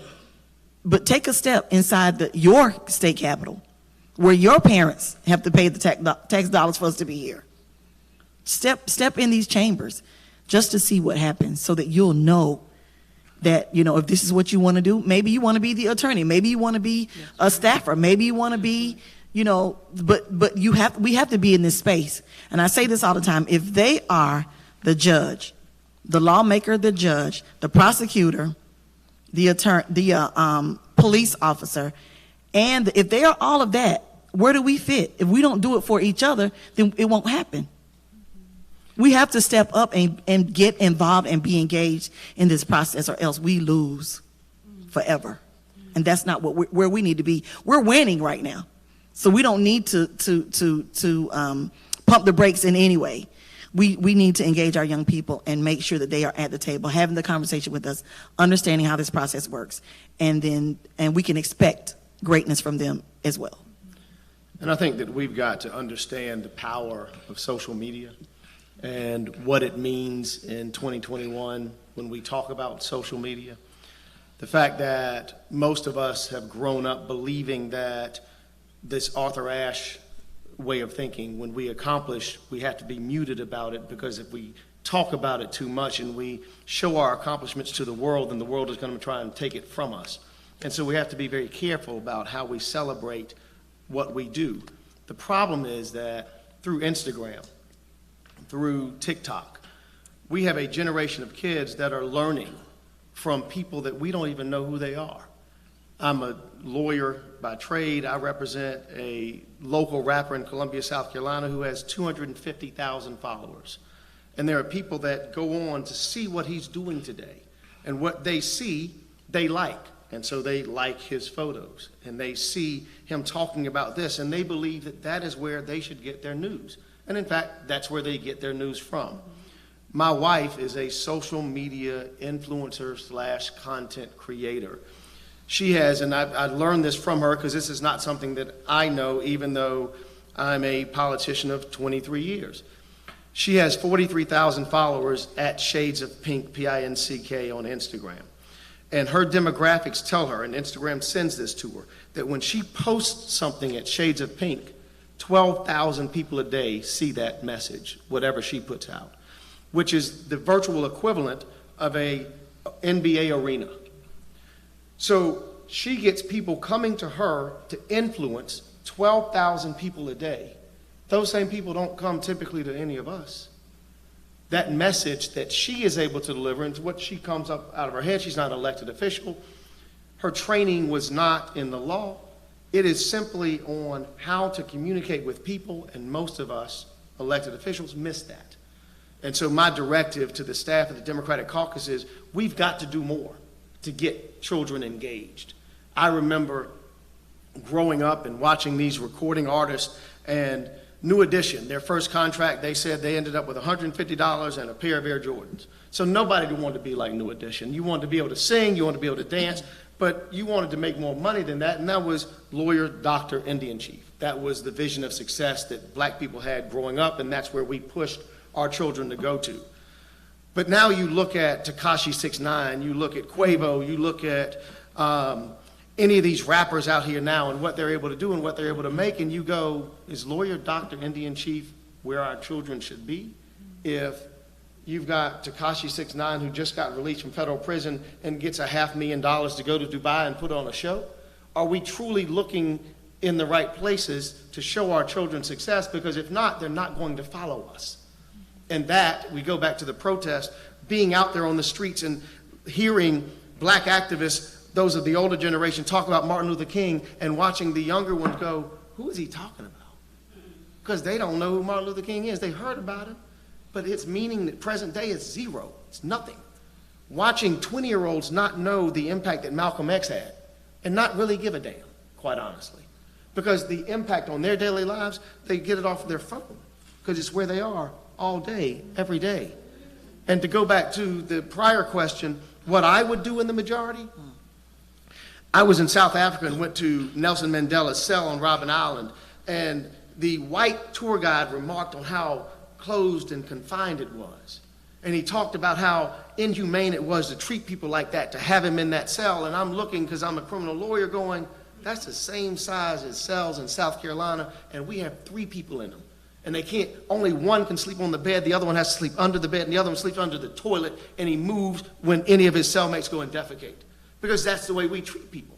E: take a step inside your state capital, where your parents have to pay the tax dollars for us to be here. Step in these chambers just to see what happens, so that you'll know that, if this is what you want to do, maybe you want to be the attorney, maybe you want to be a staffer, maybe you want to be, but we have to be in this space. And I say this all the time: if they are the judge, the lawmaker, the judge, the prosecutor, the attorney, the police officer, and if they are all of that, where do we fit? If we don't do it for each other, then it won't happen. We have to step up and get involved and be engaged in this process, or else we lose forever. And that's not where we need to be. We're winning right now, so we don't need to pump the brakes in any way. We need to engage our young people and make sure that they are at the table, having the conversation with us, understanding how this process works, and we can expect greatness from them as well.
G: And I think that we've got to understand the power of social media and what it means in 2021 when we talk about social media. The fact that most of us have grown up believing that this Arthur Ashe way of thinking, when we accomplish, we have to be muted about it, because if we talk about it too much and we show our accomplishments to the world, then the world is going to try and take it from us. And so we have to be very careful about how we celebrate what we do. The problem is that through Instagram, through TikTok, we have a generation of kids that are learning from people that we don't even know who they are. I'm a lawyer by trade. I represent a local rapper in Columbia, South Carolina, who has 250,000 followers. And there are people that go on to see what he's doing today. And what they see, they like. And so they like his photos. And they see him talking about this, and they believe that that is where they should get their news. And in fact, that's where they get their news from. My wife is a social media influencer / content creator. She has, and I learned this from her, because this is not something that I know, even though I'm a politician of 23 years. She has 43,000 followers at Shades of Pink, P-I-N-C-K, on Instagram. And her demographics tell her, and Instagram sends this to her, that when she posts something at Shades of Pink, 12,000 people a day see that message, whatever she puts out, which is the virtual equivalent of a NBA arena. So she gets people coming to her to influence 12,000 people a day. Those same people don't come typically to any of us. That message that she is able to deliver, and what she comes up out of her head, she's not an elected official. Her training was not in the law. It is simply on how to communicate with people, and most of us elected officials miss that. And so my directive to the staff of the Democratic Caucus is, we've got to do more to get children engaged. I remember growing up and watching these recording artists, and New Edition, their first contract, they said they ended up with $150 and a pair of Air Jordans. So nobody wanted to be like New Edition. You wanted to be able to sing, you wanted to be able to dance, but you wanted to make more money than that, and that was lawyer, doctor, Indian chief. That was the vision of success that black people had growing up, and that's where we pushed our children to go to. But now you look at Tekashi 6ix9ine, you look at Quavo, you look at any of these rappers out here now and what they're able to do and what they're able to make, and you go, is lawyer, doctor, Indian chief where our children should be? If you've got Tekashi 6ix9ine, who just got released from federal prison and gets $500,000 to go to Dubai and put on a show, are we truly looking in the right places to show our children success, because if not, they're not going to follow us. And that, we go back to the protest, being out there on the streets and hearing black activists, those of the older generation, talk about Martin Luther King, and watching the younger ones go, who is he talking about? Because they don't know who Martin Luther King is. They heard about him, but its meaning at present day is zero. It's nothing. Watching 20-year-olds not know the impact that Malcolm X had and not really give a damn, quite honestly. Because the impact on their daily lives, they get it off of their phone because it's where they are all day, every day. And to go back to the prior question, what I would do in the majority, I was in South Africa and went to Nelson Mandela's cell on Robben Island, and the white tour guide remarked on how closed and confined it was. And he talked about how inhumane it was to treat people like that, to have him in that cell. And I'm looking, because I'm a criminal lawyer, going, that's the same size as cells in South Carolina, and we have 3 people in them. And they can't, only one can sleep on the bed, the other one has to sleep under the bed, and the other one sleeps under the toilet, and he moves when any of his cellmates go and defecate. Because that's the way we treat people.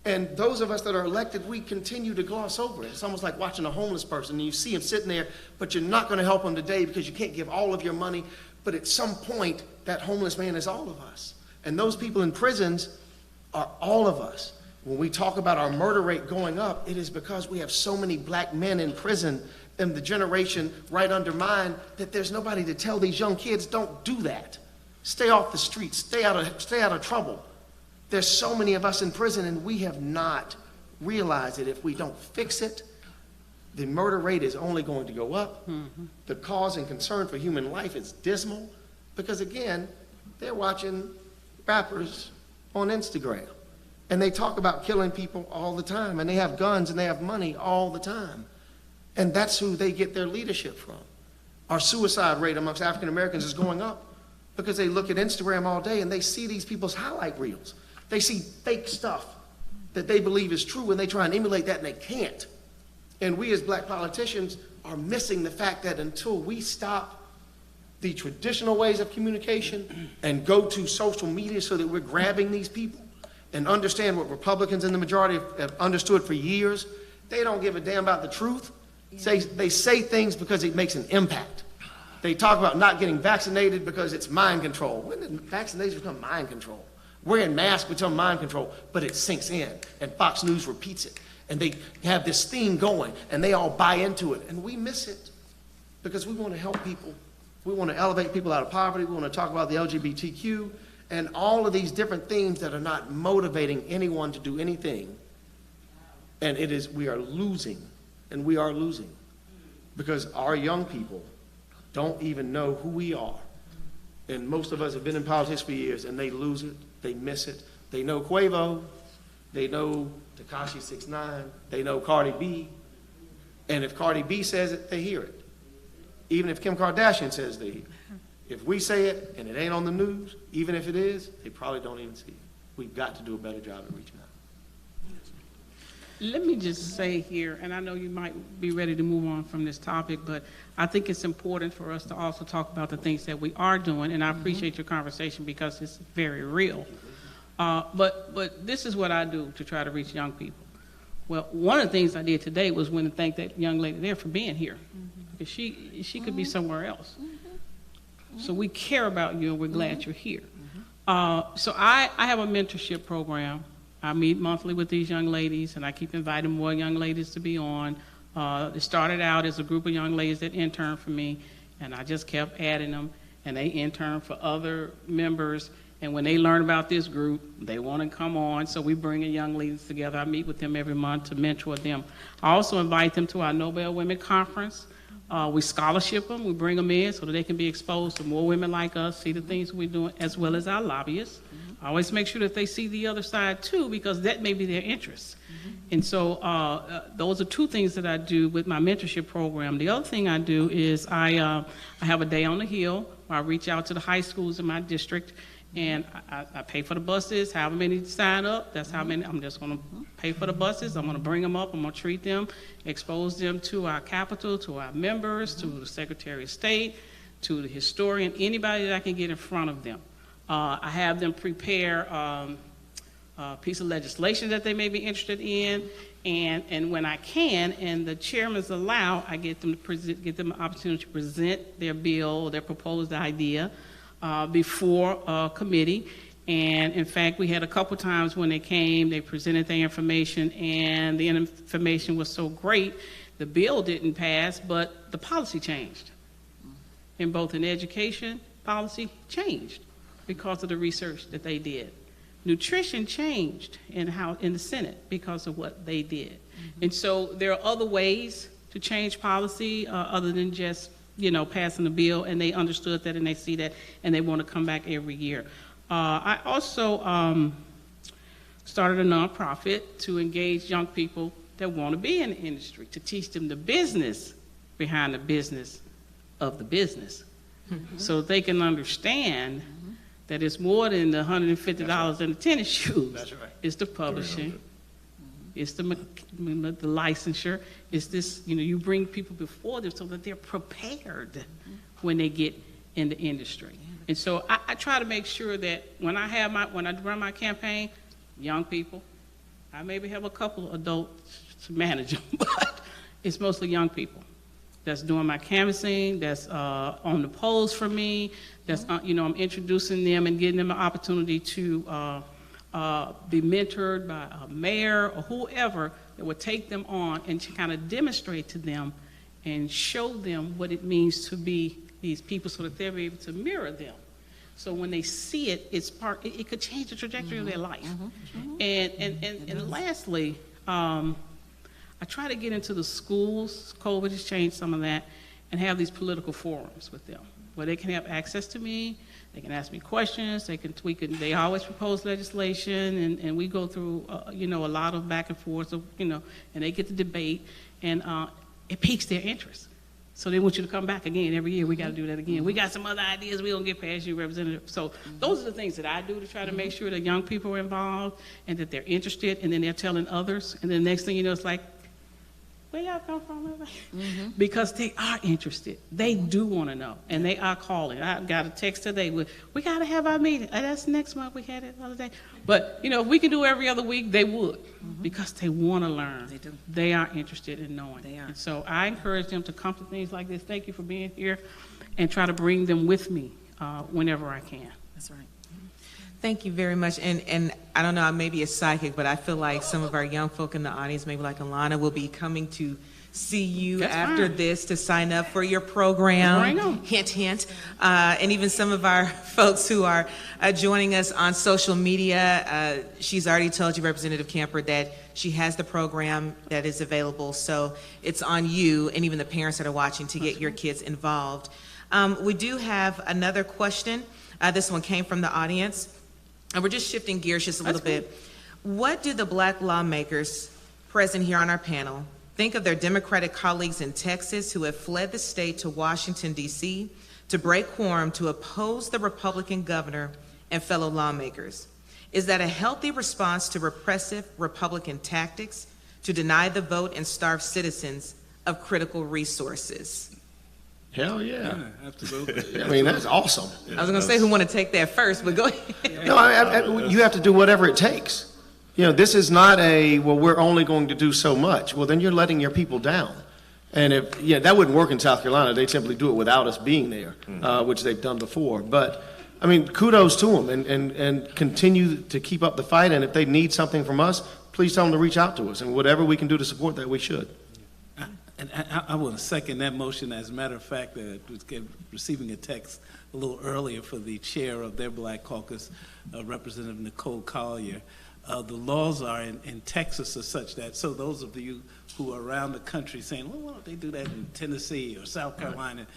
G: And those of us that are elected, we continue to gloss over it. It's almost like watching a homeless person, and you see him sitting there, but you're not going to help him today because you can't give all of your money. But at some point, that homeless man is all of us. And those people in prisons are all of us. When we talk about our murder rate going up, it is because we have so many black men in prison and the generation right under mine that there's nobody to tell these young kids, don't do that. Stay off the streets, stay out of trouble. There's so many of us in prison, and we have not realized that if we don't fix it, the murder rate is only going to go up. Mm-hmm. The cause and concern for human life is dismal because, again, they're watching rappers on Instagram, and they talk about killing people all the time, and they have guns and they have money all the time. And that's who they get their leadership from. Our suicide rate amongst African Americans is going up because they look at Instagram all day and they see these people's highlight reels. They see fake stuff that they believe is true, and they try and emulate that, and they can't. And we as black politicians are missing the fact that until we stop the traditional ways of communication and go to social media so that we're grabbing these people and understand what Republicans in the majority have understood for years, they don't give a damn about the truth. They say things because it makes an impact. They talk about not getting vaccinated because it's mind control. When did vaccinations become mind control? Wearing masks become mind control, but it sinks in, and Fox News repeats it. And they have this theme going, and they all buy into it, and we miss it because we want to help people. We want to elevate people out of poverty. We want to talk about the LGBTQ and all of these different themes that are not motivating anyone to do anything. And we are losing, and we are losing because our young people don't even know who we are. And most of us have been in politics for years, and they lose it, they miss it. They know Quavo, they know Tekashi 6ix9ine, they know Cardi B, and if Cardi B says it, they hear it. Even if Kim Kardashian says they hear it. If we say it and it ain't on the news, even if it is, they probably don't even see it. We've got to do a better job at reaching out.
C: Let me just say here, and I know you might be ready to move on from this topic, but I think it's important for us to also talk about the things that we are doing, and I appreciate your conversation because it's very real. But this is what I do to try to reach young people. Well, one of the things I did today was went and thank that young lady there for being here, because she could be somewhere else. So we care about you, and we're glad you're here. So I have a mentorship program. I meet monthly with these young ladies, and I keep inviting more young ladies to be on. It started out as a group of young ladies that interned for me, and I just kept adding them, and they interned for other members. And when they learn about this group, they want to come on, so we bring in young ladies together. I meet with them every month to mentor them. I also invite them to our Nobel Women Conference. We scholarship them, we bring them in so that they can be exposed to more women like us, see the things we're doing, as well as our lobbyists. I always make sure that they see the other side too, because that may be their interest. And so those are 2 things that I do with my mentorship program. The other thing I do is I have a day on the Hill where I reach out to the high schools in my district, and I pay for the buses, however many sign up, that's how many. I'm just going to pay for the buses. I'm going to bring them up. I'm going to treat them, expose them to our Capitol, to our members, to the Secretary of State, to the historian, anybody that I can get in front of them. I have them prepare a piece of legislation that they may be interested in, And when I can, and the chairmans allow, I get them an opportunity to present their bill, their proposed idea before a committee. And in fact, we had a couple times when they came, they presented their information, and the information was so great, the bill didn't pass, but the policy changed. In both in education, policy changed because of the research that they did. Nutrition changed in the Senate because of what they did. And so there are other ways to change policy other than just, passing the bill, and they understood that and they see that and they want to come back every year. I also started a nonprofit to engage young people that want to be in the industry, to teach them the business behind the business of the business, so they can understand that it's more than the $150 in the tennis shoes.
G: That's right.
C: It's the publishing, it's the licensure, it's this, you bring people before them so that they're prepared when they get in the industry. And so I try to make sure that when I run my campaign, young people, I maybe have a couple of adults to manage them, but it's mostly young people that's doing my canvassing, that's on the polls for me, that's, I'm introducing them and getting them an opportunity to be mentored by a mayor or whoever that would take them on and to kind of demonstrate to them and show them what it means to be these people so that they're able to mirror them. So when they see it, it could change the trajectory of their life. And lastly, I try to get into the schools. COVID has changed some of that, and have these political forums with them where they can have access to me. They can ask me questions. They always propose legislation, and we go through, a lot of back and forth, and they get to debate, and it piques their interest. So they want you to come back again every year. We got to do that again. We got some other ideas. We don't get past you, Representative. So those are the things that I do to try to make sure that young people are involved and that they're interested, and then they're telling others. And then the next thing you know, it's like, where y'all come from? Because they are interested. They do want to know, and they are calling. I got a text today. We got to have our meeting. That's next month. We had it the other day. But, if we can do every other week, they would, because they want to learn.
E: They do.
C: They are interested in knowing.
E: They are.
C: And so I encourage them to come to things like this. Thank you for being here, and try to bring them with me whenever I can.
E: That's right.
A: Thank you very much. And I don't know, I may be a psychic, but I feel like some of our young folk in the audience, maybe like Alana, will be coming to see you
C: That's
A: after
C: fine.
A: this to sign up for your program.
C: Bring 'em.
A: Hint, hint. And even some of our folks who are joining us on social media, she's already told you, Representative Camper, that she has the program that is available. So it's on you and even the parents that are watching to get your kids involved. We do have another question. This one came from the audience. And we're just shifting gears just a little bit. What do the Black lawmakers present here on our panel think of their Democratic colleagues in Texas who have fled the state to Washington, D.C. to break quorum to oppose the Republican governor and fellow lawmakers? Is that a healthy response to repressive Republican tactics to deny the vote and starve citizens of critical resources?
G: Hell yeah.
D: Absolutely.
G: I mean, that's awesome.
A: I was going to say who want to take that first, but go ahead.
G: No, you have to do whatever it takes. This is not we're only going to do so much. Well, then you're letting your people down. And that wouldn't work in South Carolina. They'd simply do it without us being there, which they've done before. But, I mean, kudos to them and continue to keep up the fight. And if they need something from us, please tell them to reach out to us. And whatever we can do to support that, we should.
D: And I want to second that motion. As a matter of fact, I was receiving a text a little earlier for the chair of their Black Caucus, Representative Nicole Collier. The laws are in Texas are such that, so those of you who are around the country saying, well, why don't they do that in Tennessee or South Carolina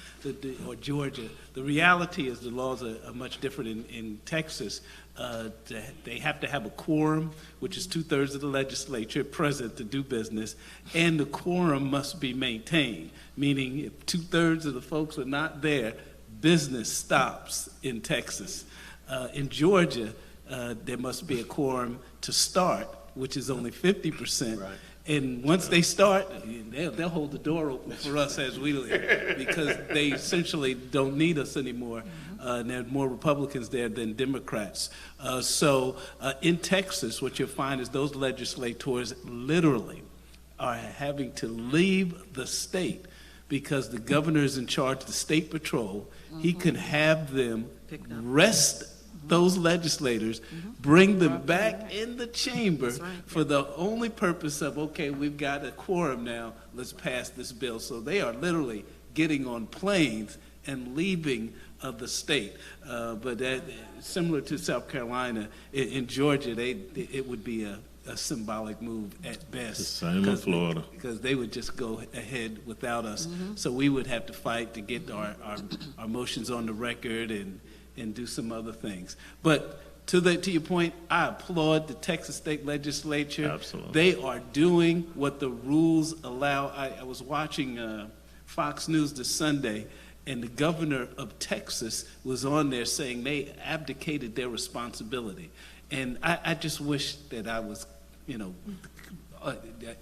D: or Georgia? The reality is the laws are much different in Texas. They have to have a quorum, which is 2/3 of the legislature present to do business, and the quorum must be maintained, meaning if 2/3 of the folks are not there, business stops in Texas. In Georgia, there must be a quorum to start, which is only 50%. Right. And once they start, they'll hold the door open for us as we leave, because they essentially don't need us anymore. And there are more Republicans there than Democrats. So in Texas, what you'll find is those legislators literally are having to leave the state because the governor is in charge of the state patrol. He can have them arrest those legislators, bring them back in the chamber for the only purpose of, okay, we've got a quorum now, let's pass this bill. So they are literally getting on planes and leaving the state. But that, similar to South Carolina, in Georgia, it would be a symbolic move at best.
F: The same in Florida.
D: Because they would just go ahead without us. So we would have to fight to get our motions on the record and do some other things. But to your point, I applaud the Texas State Legislature.
F: Absolutely.
D: They are doing what the rules allow. I was watching Fox News this Sunday, and the governor of Texas was on there saying they abdicated their responsibility. And I just wish that I was,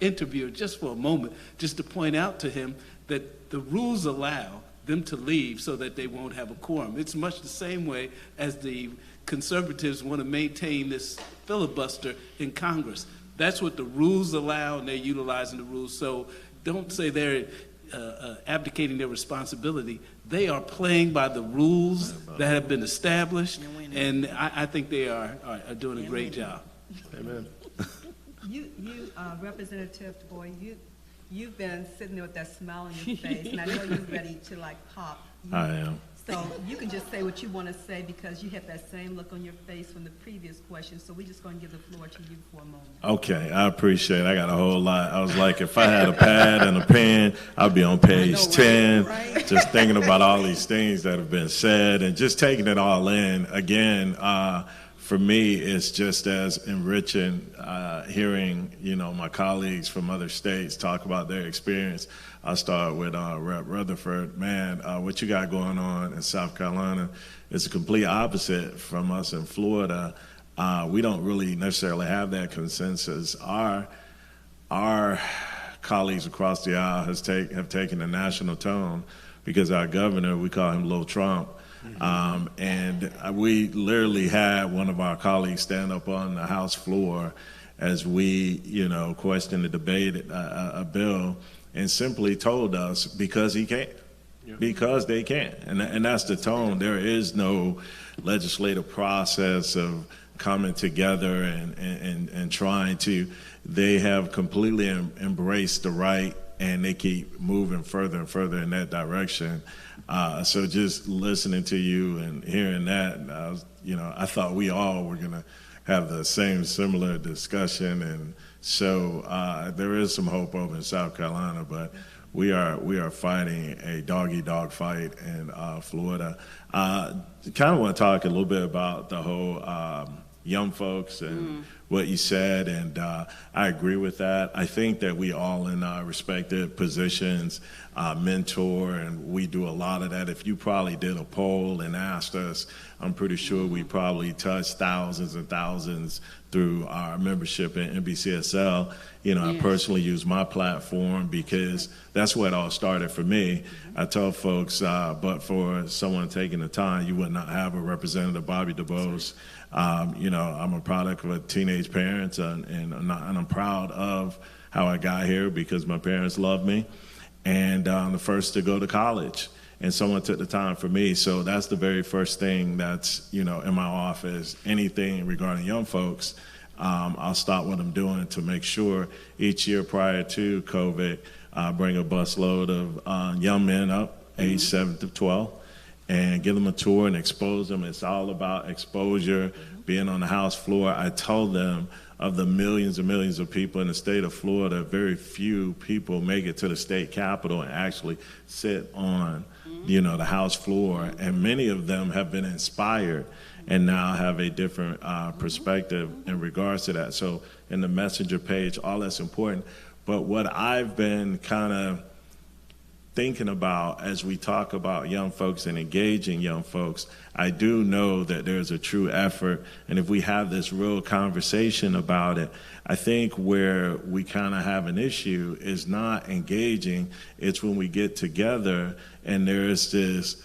D: interviewed just for a moment, just to point out to him that the rules allow them to leave so that they won't have a quorum. It's much the same way as the conservatives want to maintain this filibuster in Congress. That's what the rules allow, and they're utilizing the rules. So don't say they're abdicating their responsibility. They are playing by the rules that have been established, and I think they are doing a great job.
G: Amen.
B: You Representative Boyd, you've been sitting there with that smile on your face, and I know you're ready to pop.
F: I am.
B: So you can just say what you want to say because you have that same look on your face from the previous question. So we're just going to give the floor to you for a moment.
F: Okay, I appreciate it. I got a whole lot. I was like, if I had a pad and a pen, I'd be on page 10, just thinking about all these things that have been said and just taking it all in. Again, for me, it's just as enriching hearing, my colleagues from other states talk about their experience. I'll start with Rep. Rutherford. Man, what you got going on in South Carolina is a complete opposite from us in Florida. We don't really necessarily have that consensus. Our colleagues across the aisle have taken a national tone because our governor, we call him Lil Trump, and we literally had one of our colleagues stand up on the House floor as we, questioned and debated a bill, and simply told us because he can't, because they can't, and that's the tone. There is no legislative process of coming together and trying to. They have completely embraced the right, and they keep moving further and further in that direction. So just listening to you and hearing that, I thought we all were going to have the similar discussion. And so there is some hope over in South Carolina, but we are fighting a dog-eat-dog fight in Florida. Kind of want to talk a little bit about the whole young folks and what you said, and I agree with that. I think that we all in our respective positions mentor, and we do a lot of that. If you probably did a poll and asked us, I'm pretty sure we probably touched thousands and thousands through our membership in NBCSL. I personally use my platform because that's where it all started for me. I tell folks, but for someone taking the time, you would not have a Representative Bobby DuBose. I'm a product of a teenage parents, and I'm proud of how I got here because my parents loved me, and I'm the first to go to college, and someone took the time for me. So that's the very first thing that's in my office. Anything regarding young folks, I'll stop what I'm doing to make sure each year prior to COVID, I bring a busload of young men up, age 7 to 12. And give them a tour and expose them. It's all about exposure, being on the House floor. I told them of the millions and millions of people in the state of Florida, very few people make it to the state capitol and actually sit on, the House floor. And many of them have been inspired and now have a different perspective in regards to that. So in the messenger page, all that's important. But what I've been kind of thinking about as we talk about young folks and engaging young folks, I do know that there's a true effort, and if we have this real conversation about it, I think where we kind of have an issue is not engaging, it's when we get together and there's this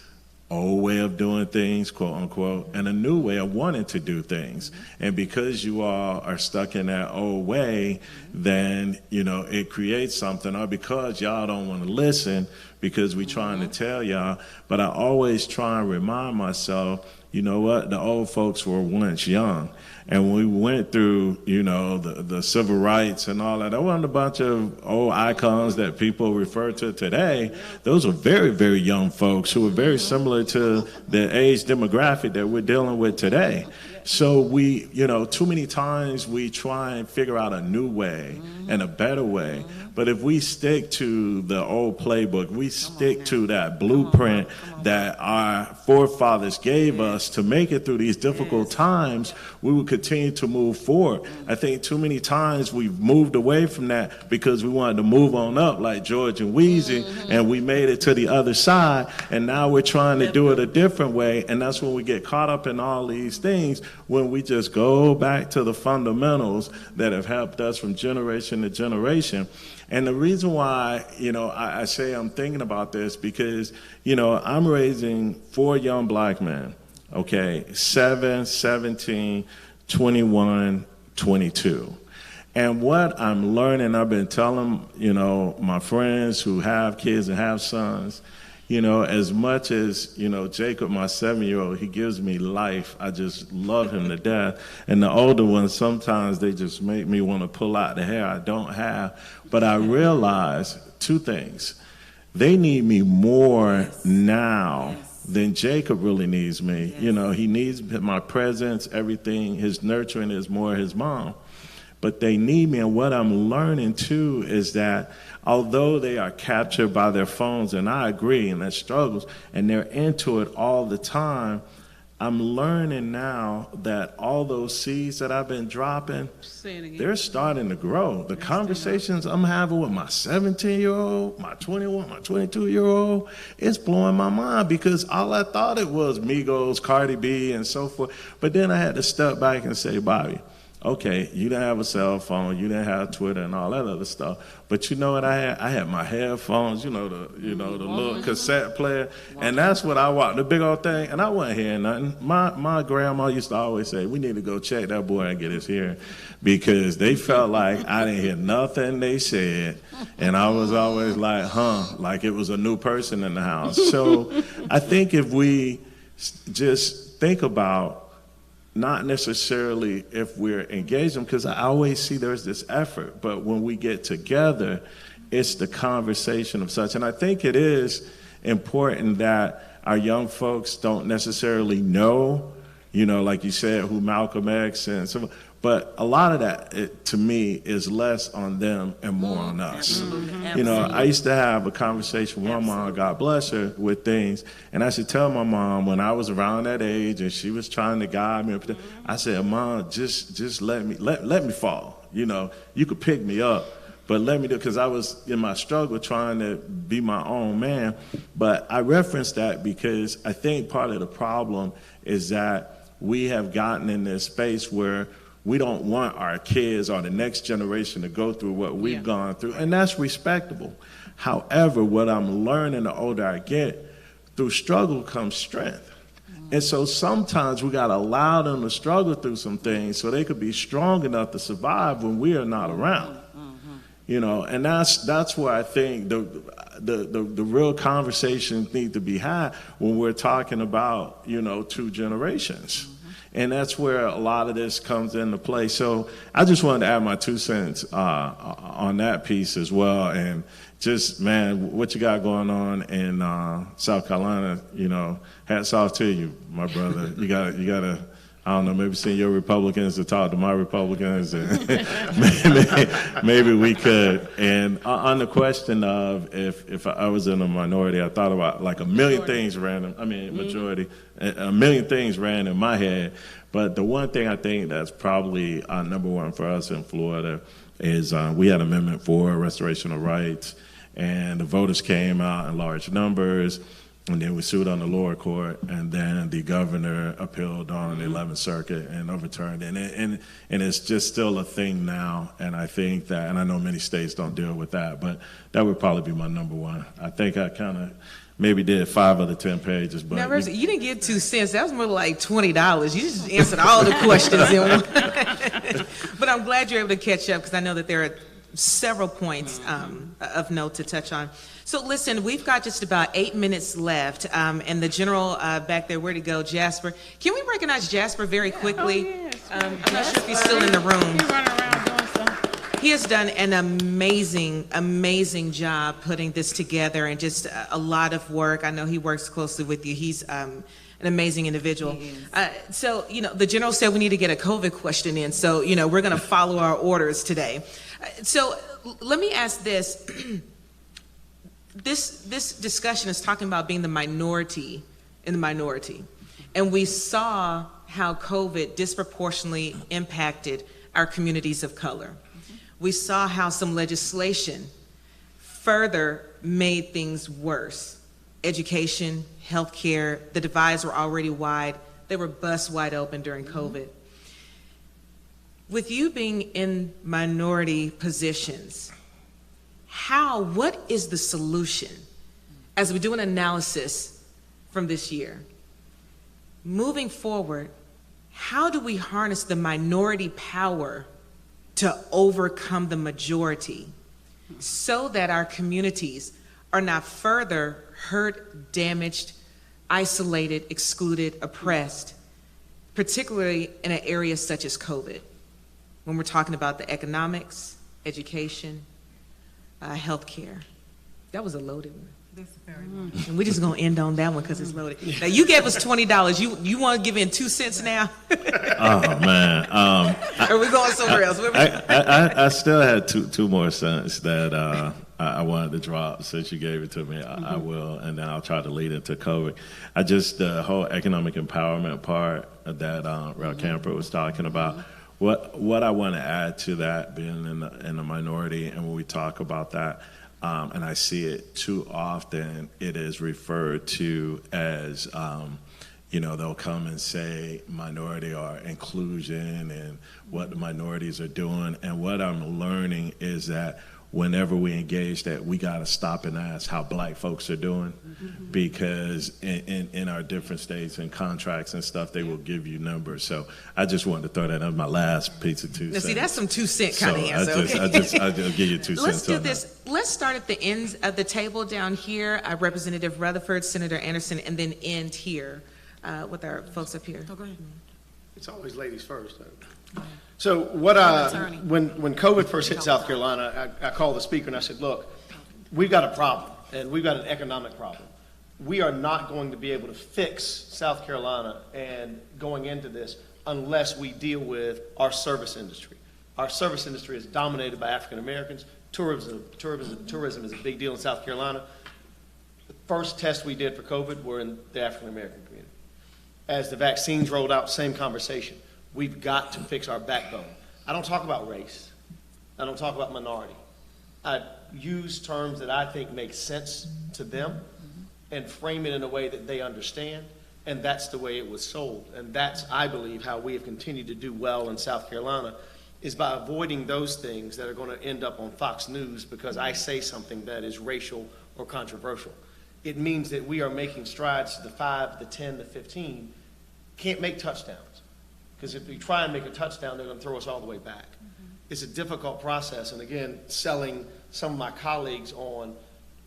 F: old way of doing things, quote unquote, and a new way of wanting to do things. And because you all are stuck in that old way, then, you know, it creates something, or because y'all don't want to listen because we trying to tell y'all. But I always try and remind myself, you know what, the old folks were once young. And when we went through, you know, the civil rights and all that, there wasn't a bunch of old icons that people refer to today. Those were very, very young folks who were very similar to the age demographic that we're dealing with today. So we, you know, too many times we try and figure out a new way and a better way. But if we stick to the old playbook, we stick to that blueprint that our forefathers gave us to make it through these difficult times, we will continue to move forward. I think too many times we've moved away from that because we wanted to move on up like George and Wheezy, and we made it to the other side, and now we're trying to do it a different way, and that's when we get caught up in all these things, when we just go back to the fundamentals that have helped us from generation to generation. And the reason why, you know, I say I'm thinking about this because, you know, I'm raising 4 young black men, okay, 7, 17, 21, 22. And what I'm learning, I've been telling, you know, my friends who have kids and have sons, you know, as much as, you know, Jacob, my 7-year-old, he gives me life. I just love him to death. And the older ones, sometimes they just make me want to pull out the hair I don't have. But I realize 2 things. They need me more now than Jacob really needs me. You know, he needs my presence, everything. His nurturing is more his mom. But they need me. And what I'm learning, too, is that although they are captured by their phones, and I agree, and that struggles, and they're into it all the time, I'm learning now that all those seeds that I've been dropping, they're starting to grow. The conversations I'm having with my 17-year-old, my 21, my 22-year-old, it's blowing my mind because all I thought it was Migos, Cardi B, and so forth. But then I had to step back and say, Bobby, okay, you didn't have a cell phone, you didn't have Twitter and all that other stuff, but you know what I had? I had my headphones, the little cassette player, and that's what I watched, the big old thing, and I wasn't hearing nothing. My grandma used to always say, we need to go check that boy and get his hearing, because they felt like I didn't hear nothing they said, and I was always like, like it was a new person in the house. So I think if we just think about not necessarily if we're engaging, because I always see there's this effort, but when we get together, it's the conversation of such. And I think it is important that our young folks don't necessarily know, like you said, who Malcolm X and so, but a lot of that, to me, is less on them and more on us. I used to have a conversation with my mom, God bless her, with things, and I should tell my mom when I was around that age and she was trying to guide me, I said, Mom, just let me fall. You could pick me up, but let me do, because I was in my struggle trying to be my own man. But I reference that because I think part of the problem is that we have gotten in this space where we don't want our kids or the next generation to go through what we've gone through, and that's respectable. However, what I'm learning the older I get, through struggle comes strength. And so sometimes we got to allow them to struggle through some things so they could be strong enough to survive when we are not around. And that's where I think the real conversations need to be had when we're talking about, 2 generations. And that's where a lot of this comes into play. So I just wanted to add my 2 cents on that piece as well. And just, man, what you got going on in South Carolina, hats off to you, my brother. You gotta, I don't know, maybe send your Republicans to talk to my Republicans, and maybe we could. And on the question of if I was in a minority, I thought about like a million things majority, a million things ran in my head. But the one thing I think that's probably number one for us in Florida is we had Amendment 4, restoration of rights, and the voters came out in large numbers. And then we sued on the lower court, and then the governor appealed on the 11th Circuit and overturned it. And it's just still a thing now, and I think that, and I know many states don't deal with that, but that would probably be my number one. I think I kind of maybe did 5 of the 10 pages. But
A: Now, Rosie, you didn't get 2 cents. That was more like $20. You just answered all the questions in one. But I'm glad you're able to catch up because I know that there are several points of note to touch on. So listen, we've got just about 8 minutes left, and the general back there, where to go, Jasper? Can we recognize Jasper very quickly?
C: Oh, yes.
A: I'm not sure if he's still in the room.
C: He's running around doing stuff.
A: He has done an amazing job putting this together and just a lot of work. I know he works closely with you. He's an amazing individual. So, the general said we need to get a COVID question in. So, we're going to follow our orders today. So let me ask this. This discussion is talking about being the minority in the minority. And we saw how COVID disproportionately impacted our communities of color. We saw how some legislation further made things worse. Education, healthcare, the divides were already wide. They were bust wide open during COVID. With you being in minority positions, what is the solution as we do an analysis from this year? Moving forward, how do we harness the minority power to overcome the majority so that our communities are not further hurt, damaged, isolated, excluded, oppressed, particularly in an area such as COVID, when we're talking about the economics, education, healthcare? That was a loaded one.
B: This is very much.
A: And we're just gonna end on that one because it's loaded. Now, you gave us $20. You want to give in 2 cents now?
F: Oh man,
A: Or we going somewhere else?
F: I still had two more cents that I wanted to drop. Since you gave it to me, I will, and then I'll try to lead into COVID. The whole economic empowerment part that Ralph Camper was talking about. What I want to add to that, being in the minority, and when we talk about that, and I see it too often, it is referred to as, they'll come and say minority or inclusion and what the minorities are doing. And what I'm learning is that whenever we engage that, we got to stop and ask how black folks are doing, because in our different states and contracts and stuff, they will give you numbers. So I just wanted to throw that in my last piece of 2 cents.
A: Now, see, that's some 2 cent kind of answer.
F: I'll give you 2 cents.
A: Let's do
F: on
A: this.
F: That.
A: Let's start at the ends of the table down here, Representative Rutherford, Senator Anderson, and then end here with our folks up here.
G: It's always ladies first. So when COVID first hit South Carolina, I called the speaker and I said, look, we've got a problem, and we've got an economic problem. We are not going to be able to fix South Carolina and going into this unless we deal with our service industry. Our service industry is dominated by African Americans. Tourism is a big deal in South Carolina. The first test we did for COVID were in the African American community. As the vaccines rolled out, same conversation. We've got to fix our backbone. I don't talk about race. I don't talk about minority. I use terms that I think make sense to them and frame it in a way that they understand, and that's the way it was sold. And that's, I believe, how we have continued to do well in South Carolina, is by avoiding those things that are going to end up on Fox News because I say something that is racial or controversial. It means that we are making strides to the 5, the 10, the 15, can't make touchdowns. Because if we try and make a touchdown, they're going to throw us all the way back. It's a difficult process, and again, selling some of my colleagues on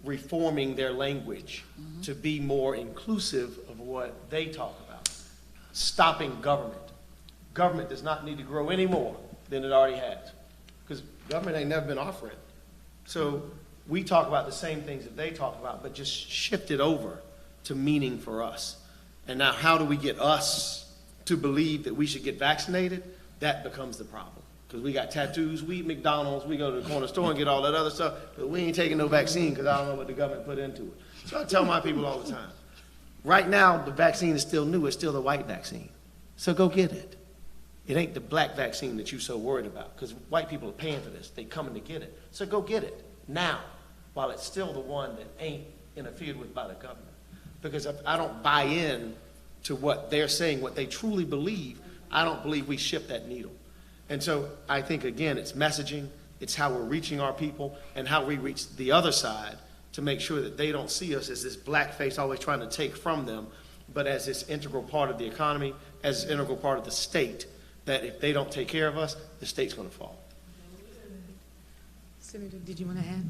G: reforming their language to be more inclusive of what they talk about. Stopping government. Government does not need to grow any more than it already has, because government ain't never been offering. So we talk about the same things that they talk about, but just shift it over to meaning for us. And now how do we get us to believe that we should get vaccinated? That becomes the problem. Because we got tattoos, we eat McDonald's, we go to the corner store and get all that other stuff, but we ain't taking no vaccine because I don't know what the government put into it. So I tell my people all the time, right now the vaccine is still new, it's still the white vaccine. So go get it. It ain't the black vaccine that you're so worried about, because white people are paying for this. They coming to get it. So go get it now, while it's still the one that ain't interfered with by the government. Because if I don't buy in to what they're saying, what they truly believe, I don't believe we shift that needle. And so I think, again, it's messaging, it's how we're reaching our people, and how we reach the other side to make sure that they don't see us as this black face always trying to take from them, but as this integral part of the economy, as an integral part of the state, that if they don't take care of us, the state's going to fall.
A: Senator, did you want to add?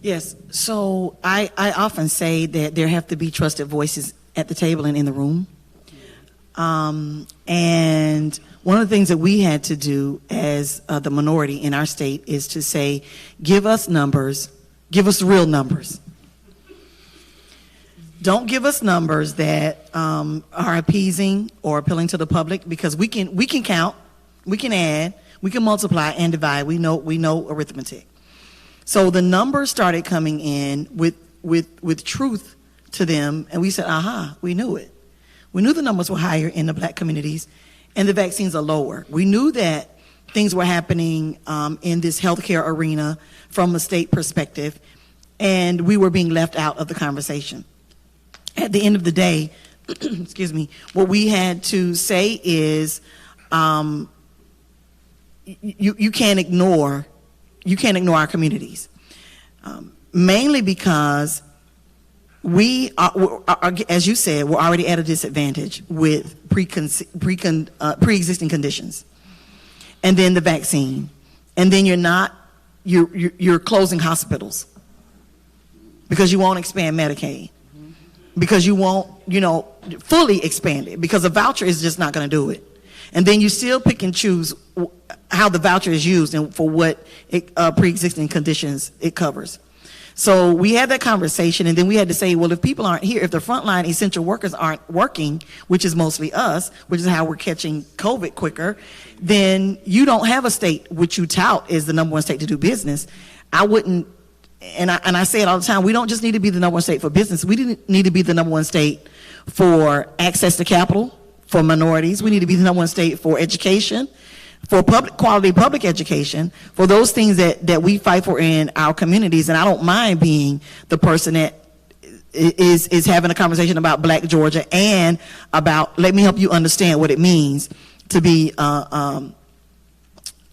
E: Yes, so I often say that there have to be trusted voices at the table and in the room. And one of the things that we had to do as the minority in our state is to say, give us numbers, give us real numbers. Don't give us numbers that are appeasing or appealing to the public, because we can count, we can add, we can multiply and divide. We know arithmetic. So the numbers started coming in with truth to them, and we said, aha, we knew it. We knew the numbers were higher in the black communities and the vaccines are lower. We knew that things were happening in this healthcare arena from a state perspective, and we were being left out of the conversation. At the end of the day, excuse me, what we had to say is you can't ignore our communities, mainly because we are, as you said, we're already at a disadvantage with pre-existing conditions, and then the vaccine, and then you're closing hospitals because you won't expand Medicaid, because you won't fully expand it, because a voucher is just not going to do it, and then you still pick and choose how the voucher is used and for what pre-existing conditions it covers. So we had that conversation, and then we had to say, well, if people aren't here, if the frontline essential workers aren't working, which is mostly us, which is how we're catching COVID quicker, then you don't have a state which you tout is the #1 state to do business. I wouldn't, and I say it all the time, we don't just need to be the #1 state for business. We need to be the #1 state for access to capital for minorities. We need to be the #1 state for education, for quality public education, for those things that we fight for in our communities. And I don't mind being the person that is having a conversation about Black Georgia and about, let me help you understand what it means to be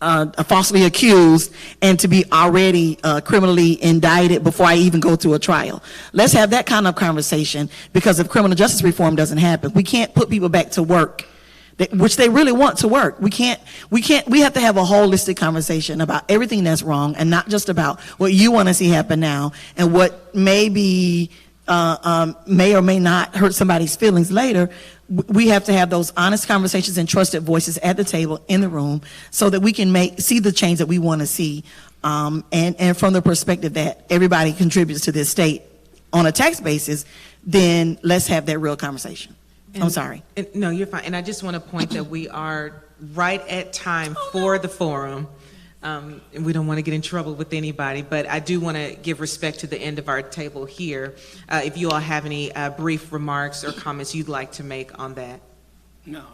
E: falsely accused and to be already criminally indicted before I even go to a trial. Let's have that kind of conversation, because if criminal justice reform doesn't happen, we can't put people back to work which they really want to work. We have to have a holistic conversation about everything that's wrong, and not just about what you want to see happen now and what may or may not hurt somebody's feelings later. We have to have those honest conversations and trusted voices at the table in the room so that we can see the change that we want to see, and from the perspective that everybody contributes to this state on a tax basis, then let's have that real conversation. I'm sorry.
A: No, you're fine. And I just want to point that we are right at time for the forum. And we don't want to get in trouble with anybody, but I do want to give respect to the end of our table here. If you all have any brief remarks or comments you'd like to make on that.
D: No,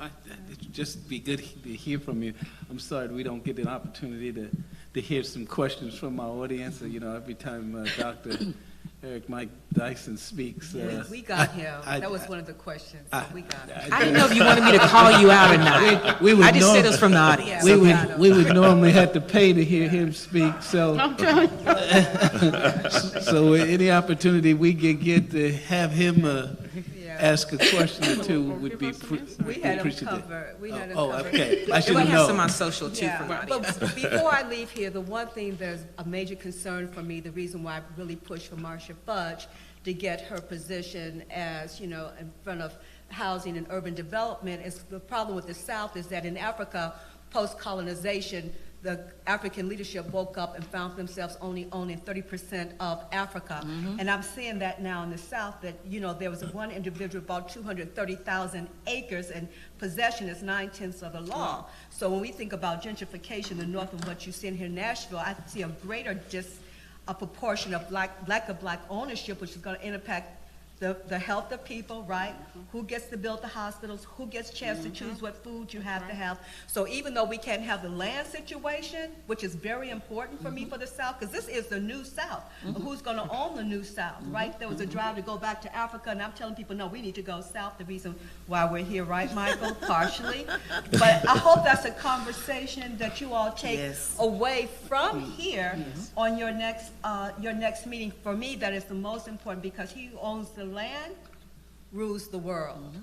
D: it'd just be good to hear from you. I'm sorry we don't get an opportunity to hear some questions from our audience. Every time Dr. Eric Mike Dyson speaks.
B: We got him. That was one of the questions. We got him.
A: I didn't know if you wanted me to call you out or not. I just said us from the audience.
D: We would normally have to pay to hear him speak. So, so any opportunity we could get to have him ask a question or two would be
B: We had him covered.
D: Okay. I should
A: We have
D: know.
A: some on social too from audience.
B: But before I leave here, the one thing that's a major concern for me, the reason why I really pushed for Marcia Fudge to get her position as, in front of housing and urban development, is the problem with the South is that in Africa, post-colonization, the African leadership woke up and found themselves only owning 30% of Africa. Mm-hmm. And I'm seeing that now in the South, that, there was one individual bought 230,000 acres, and possession is 9/10 of the law. So when we think about gentrification in the North and what you see in here in Nashville, I see a greater a proportion of lack of black ownership, which is going to impact the health of people, right? Who gets to build the hospitals? Who gets a chance to choose what food you have to have? So even though we can't have the land situation, which is very important for me for the South, because this is the new South. Who's going to own the new South, right? There was a drive to go back to Africa, and I'm telling people, no, we need to go south. The reason why we're here, right, Michael? Partially. But I hope that's a conversation that you all take away from here on your next meeting. For me, that is the most important, because he who owns the land rules the world.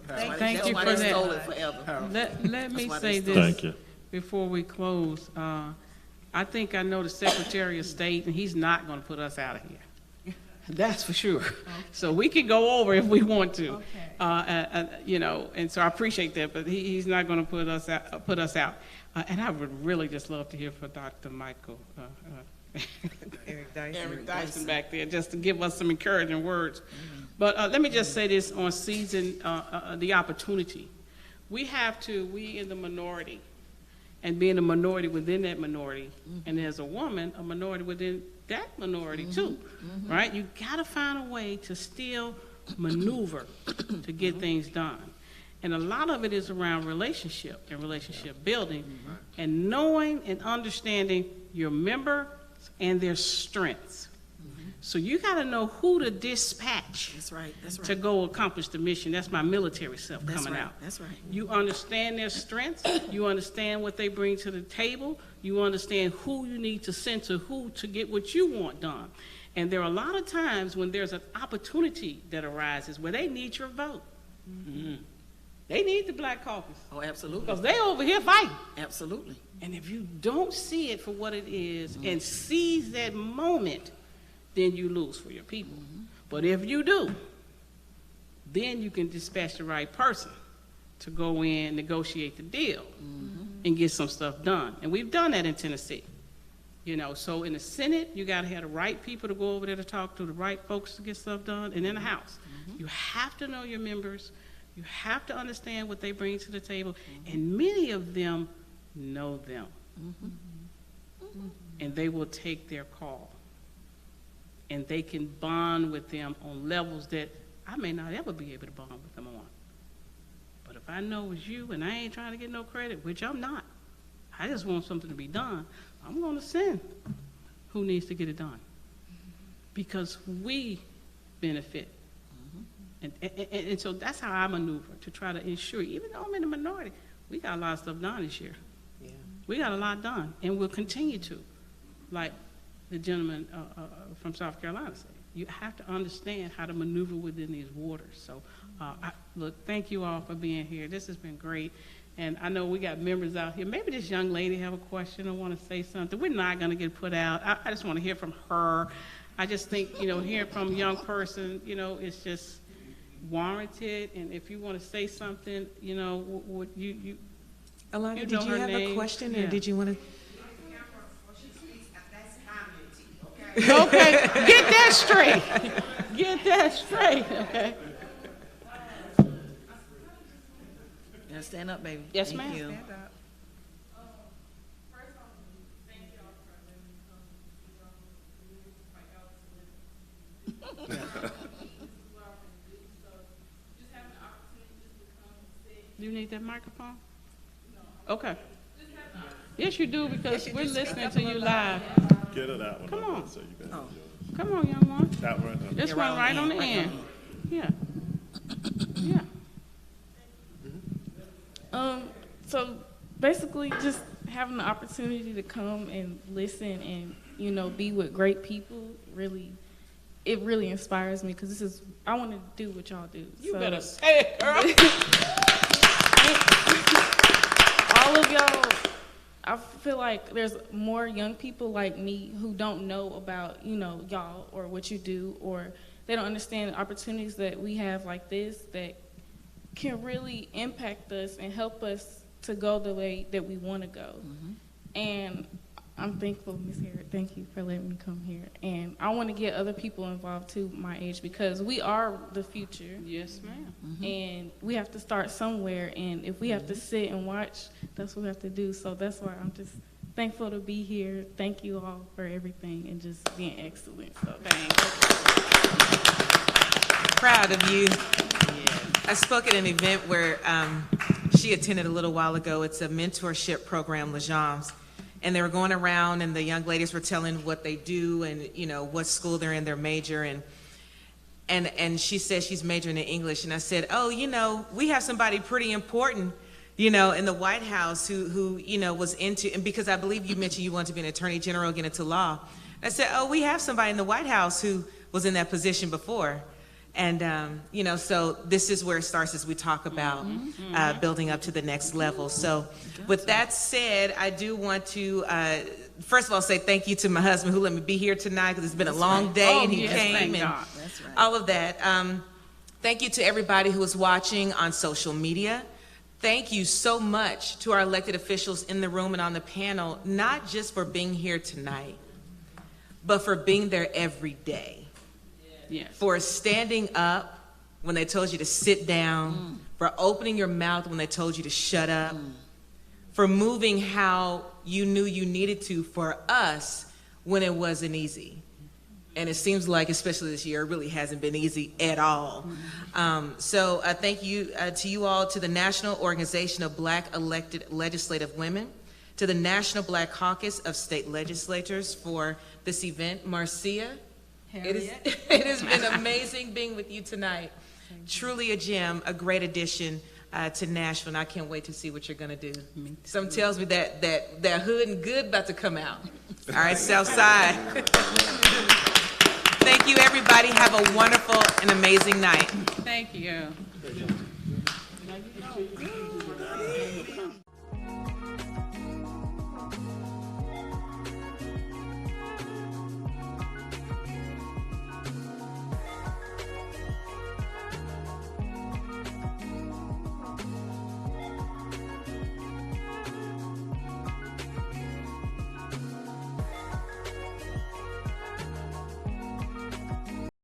C: Thank you for that. Let me say this.
F: Thank you.
C: Before we close. I think I know the Secretary of State, and he's not going to put us out of here. That's for sure. Okay. So we can go over if we want to. Okay. You know, and so I appreciate that, but he's not going to put us out. And I would really just love to hear from Dr. Michael Eric Dyson back there, just to give us some encouraging words. But let me just say this on seizing the opportunity. We in the minority, and being a minority within that minority, and as a woman, a minority within that minority too, right? You gotta find a way to still maneuver to get things done. And a lot of it is around relationship and relationship building, and knowing and understanding your members and their strengths. So you got to know who to dispatch.
E: That's right.
C: To go accomplish the mission. That's my military self coming out.
E: That's right.
C: You understand their strengths. You understand what they bring to the table. You understand who you need to send to who to get what you want done. And there are a lot of times when there's an opportunity that arises where they need your vote. They need the Black Caucus.
E: Oh, absolutely.
C: Because they over here fighting.
E: Absolutely.
C: And if you don't see it for what it is and seize that moment, then you lose for your people. But if you do, then you can dispatch the right person to go in, negotiate the deal, and get some stuff done. And we've done that in Tennessee. You know, so in the Senate, you got to have the right people to go over there to talk to, the right folks to get stuff done. And in the House, you have to know your members. You have to understand what they bring to the table. And many of them know them. And they will take their call. And they can bond with them on levels that I may not ever be able to bond with them on. But if I know it's you and I ain't trying to get no credit, which I'm not, I just want something to be done, I'm going to send who needs to get it done. Because we benefit. And so that's how I maneuver to try to ensure, even though I'm in the minority, we got a lot of stuff done this year. We got a lot done, and we'll continue to. Like the gentleman from South Carolina said, you have to understand how to maneuver within these waters. So, look, thank you all for being here. This has been great. And I know we got members out here. Maybe this young lady have a question or want to say something. We're not going to get put out. I just want to hear from her. I just think, you know, hearing from a young person, you know, it's just warranted. And if you want to say something, you know, what you
A: Alana,
C: you
A: did
C: know
A: you
C: her
A: have
C: name.
A: a question, or
C: Yeah.
A: did you want to?
C: Okay, get that straight. Get that straight, okay?
E: Yeah, stand up, baby.
C: Yes,
E: Thank
C: ma'am.
E: you.
B: Stand up.
C: You need that microphone? Okay. Yes, you do, because we're listening to you live.
F: Get her that one.
C: Come on.
F: So you can have yours.
C: Come on, young one.
F: That one.
C: This one right on the end. Yeah. Yeah.
H: So basically just having the opportunity to come and listen and, you know, be with great people, it really inspires me, because I want to do what y'all do.
C: You
H: So,
C: better say it, girl.
H: all of y'all, I feel like there's more young people like me who don't know about, you know, y'all or what you do, or they don't understand the opportunities that we have like this that can really impact us and help us to go the way that we want to go. And I'm thankful, Ms. Harriet, thank you for letting me come here. And I want to get other people involved too, my age, because we are the future.
C: Yes, ma'am.
H: And we have to start somewhere, and if we have to sit and watch, that's what we have to do. So that's why I'm just thankful to be here. Thank you all for everything and just being excellent. So thanks.
A: Proud of you. I spoke at an event where she attended a little while ago. It's a mentorship program, Legends. And they were going around and the young ladies were telling what they do and, you know, what school they're in, their major. And she said she's majoring in English. And I said, oh, you know, we have somebody pretty important, you know, in the White House who you know, was into, and because I believe you mentioned you wanted to be an attorney general, get into law. I said, oh, we have somebody in the White House who was in that position before. And, you know, so this is where it starts as we talk about building up to the next level. So with that said, I do want to, first of all, say thank you to my husband who let me be here tonight because it's been a long day and he came and all of that. Thank you to everybody who is watching on social media. Thank you so much to our elected officials in the room and on the panel, not just for being here tonight, but for being there every day.
C: Yes.
A: For standing up when they told you to sit down, for opening your mouth when they told you to shut up, for moving how you knew you needed to for us when it wasn't easy. And it seems like, especially this year, it really hasn't been easy at all. So thank you to you all, to the National Organization of Black Elected Legislative Women, to the National Black Caucus of State Legislators for this event. Marcia, it has been amazing being with you tonight. Truly a gem, a great addition to Nashville, and I can't wait to see what you're going to do. Something tells me that hood and good about to come out. All right, Southside. Thank you, everybody. Have a wonderful and amazing night.
C: Thank you.